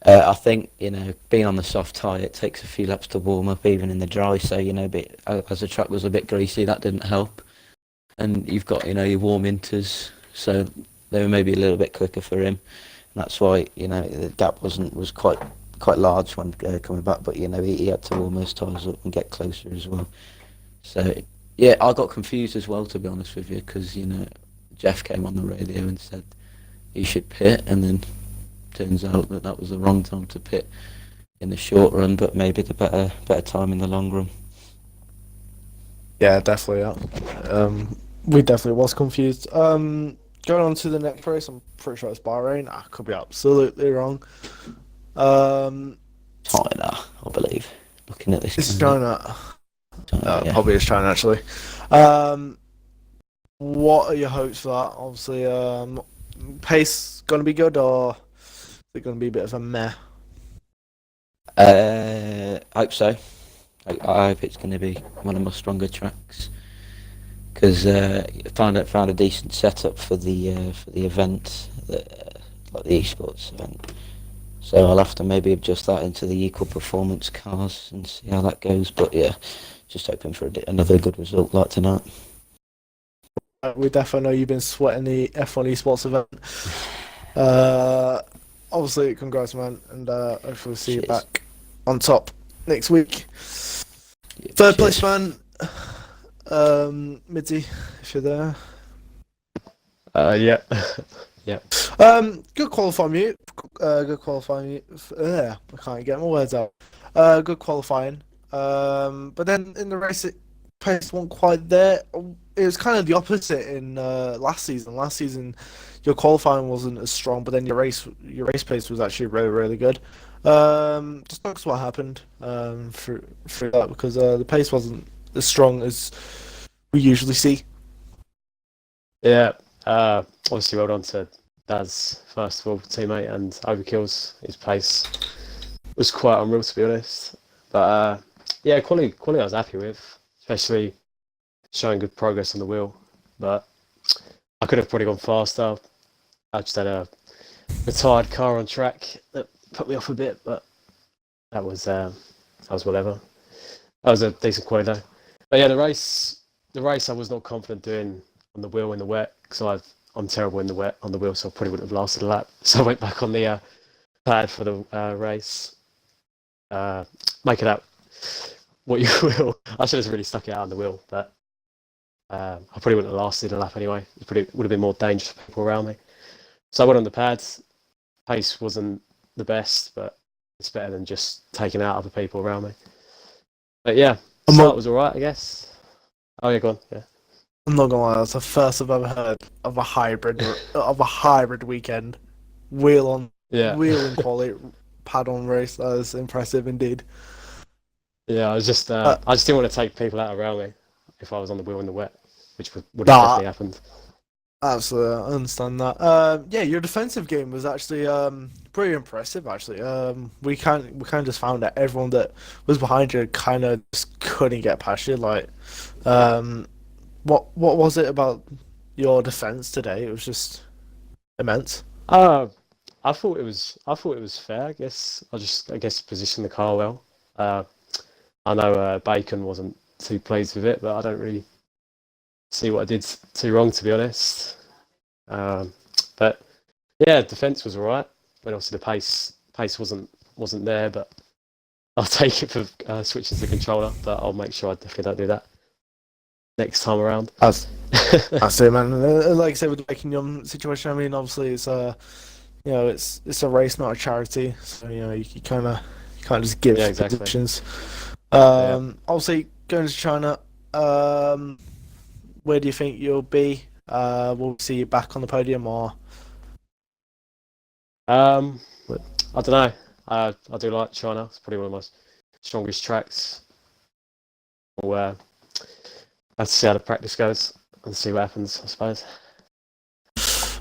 I think, you know, being on the soft tyre, it takes a few laps to warm up, even in the dry. So, you know, as the track was a bit greasy, that didn't help. And you've got, you know, your warm inters, so they were maybe a little bit quicker for him. And that's why, you know, the gap was quite large when coming back. But you know, he had to warm those tyres up and get closer as well. So yeah, I got confused as well, to be honest with you, because you know, Jeff came on the radio and said he should pit, and then turns out that was the wrong time to pit in the short run, but maybe the better time in the long run. Yeah, definitely. Yeah. We definitely was confused. Going on to the next race, I'm pretty sure it's Bahrain. I could be absolutely wrong. China, I believe. Looking at this, It's China. Yeah. Probably it's China actually. What are your hopes for that? Obviously, pace gonna be good, or is it gonna be a bit of a meh? I hope so. I hope it's going to be one of my stronger tracks because found a decent setup for the event, like the eSports event. So I'll have to maybe adjust that into the equal performance cars and see how that goes. But yeah, just hoping for another good result like tonight. We definitely know you've been sweating the F1 eSports event. Obviously, congrats, man, and hopefully we'll see you Cheers. back on top next week. Yeah, Third cheers. place, man. Mitzi, if you're there. Yeah. Yeah. Good qualifying mute. Good qualifying mute. I can't get my words out. Good qualifying. But then in the race, pace wasn't quite there. It was kind of the opposite in last season. Last season, your qualifying wasn't as strong, but then your race pace was actually really, really good. Just talk us what happened through that because the pace wasn't as strong as we usually see. Yeah. Obviously, well done to Daz, first of all, teammate, and Overkill's. His pace was quite unreal, to be honest. But yeah, quality I was happy with, especially showing good progress on the wheel. But I could have probably gone faster. I just had a retired car on track that put me off a bit, but that was whatever. That was a decent quality though. But yeah, the race I was not confident doing on the wheel in the wet because I'm terrible in the wet on the wheel, so I probably wouldn't have lasted a lap. So I went back on the pad for the race. Make it out what you will. I should have really stuck it out on the wheel, but I probably wouldn't have lasted a lap anyway. It probably would have been more dangerous for people around me. So I went on the pads. Pace wasn't the best, but it's better than just taking out other people around me. But yeah, start was alright, I guess. Oh yeah, go on. Yeah. I'm not gonna lie, that's the first I've ever heard of a hybrid weekend. Wheel in quality, pad on race. That is impressive indeed. Yeah, I just didn't want to take people out around me if I was on the wheel in the wet, which would have definitely happened. Absolutely, I understand that. Yeah, your defensive game was actually pretty impressive. Actually, we kind of just found that everyone that was behind you kind of just couldn't get past you. Like, what was it about your defense today? It was just immense. I thought it was fair. I guess positioned the car well. I know Bacon wasn't too pleased with it, but I don't really see what I did too wrong, to be honest. But yeah, defense was alright. But obviously the pace wasn't there. But I'll take it for switching to the controller. But I'll make sure I definitely don't do that next time around. I see, man. Like I said, with the Making Young situation, I mean, obviously it's it's a race, not a charity. So you kind of just give exactly. positions. Obviously going to China. Where do you think you'll be? Will we see you back on the podium or? I don't know. I do like China. It's probably one of my strongest tracks. We'll have to see how the practice goes and see what happens, I suppose.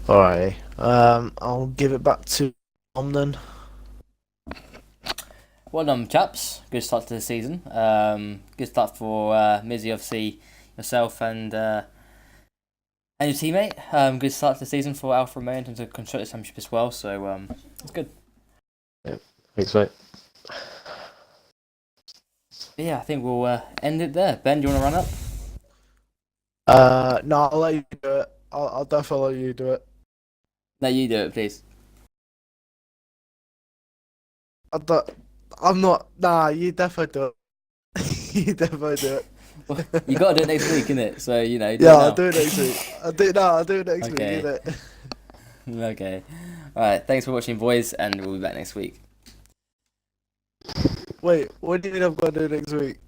Alright. I'll give it back to Tom then. Well done, chaps. Good start to the season. Good start for Mizzy, obviously, yourself and your teammate. Good start to the season for Alfa Romeo in terms of Constructors' Championship as well, so it's good. Yeah, thanks, mate. Yeah, I think we'll end it there. Ben, do you want to run up? No, I'll let you do it. I'll definitely let you do it. No, you do it, please. I'm not. Nah, you definitely do it. You definitely do it. Well, you got to do it next week, innit? So, do Yeah, it now. I'll do it next week. I'll do it next week. Okay. Innit? Okay. Alright, thanks for watching, boys, and we'll be back next week. Wait, what do you mean I've got to do next week?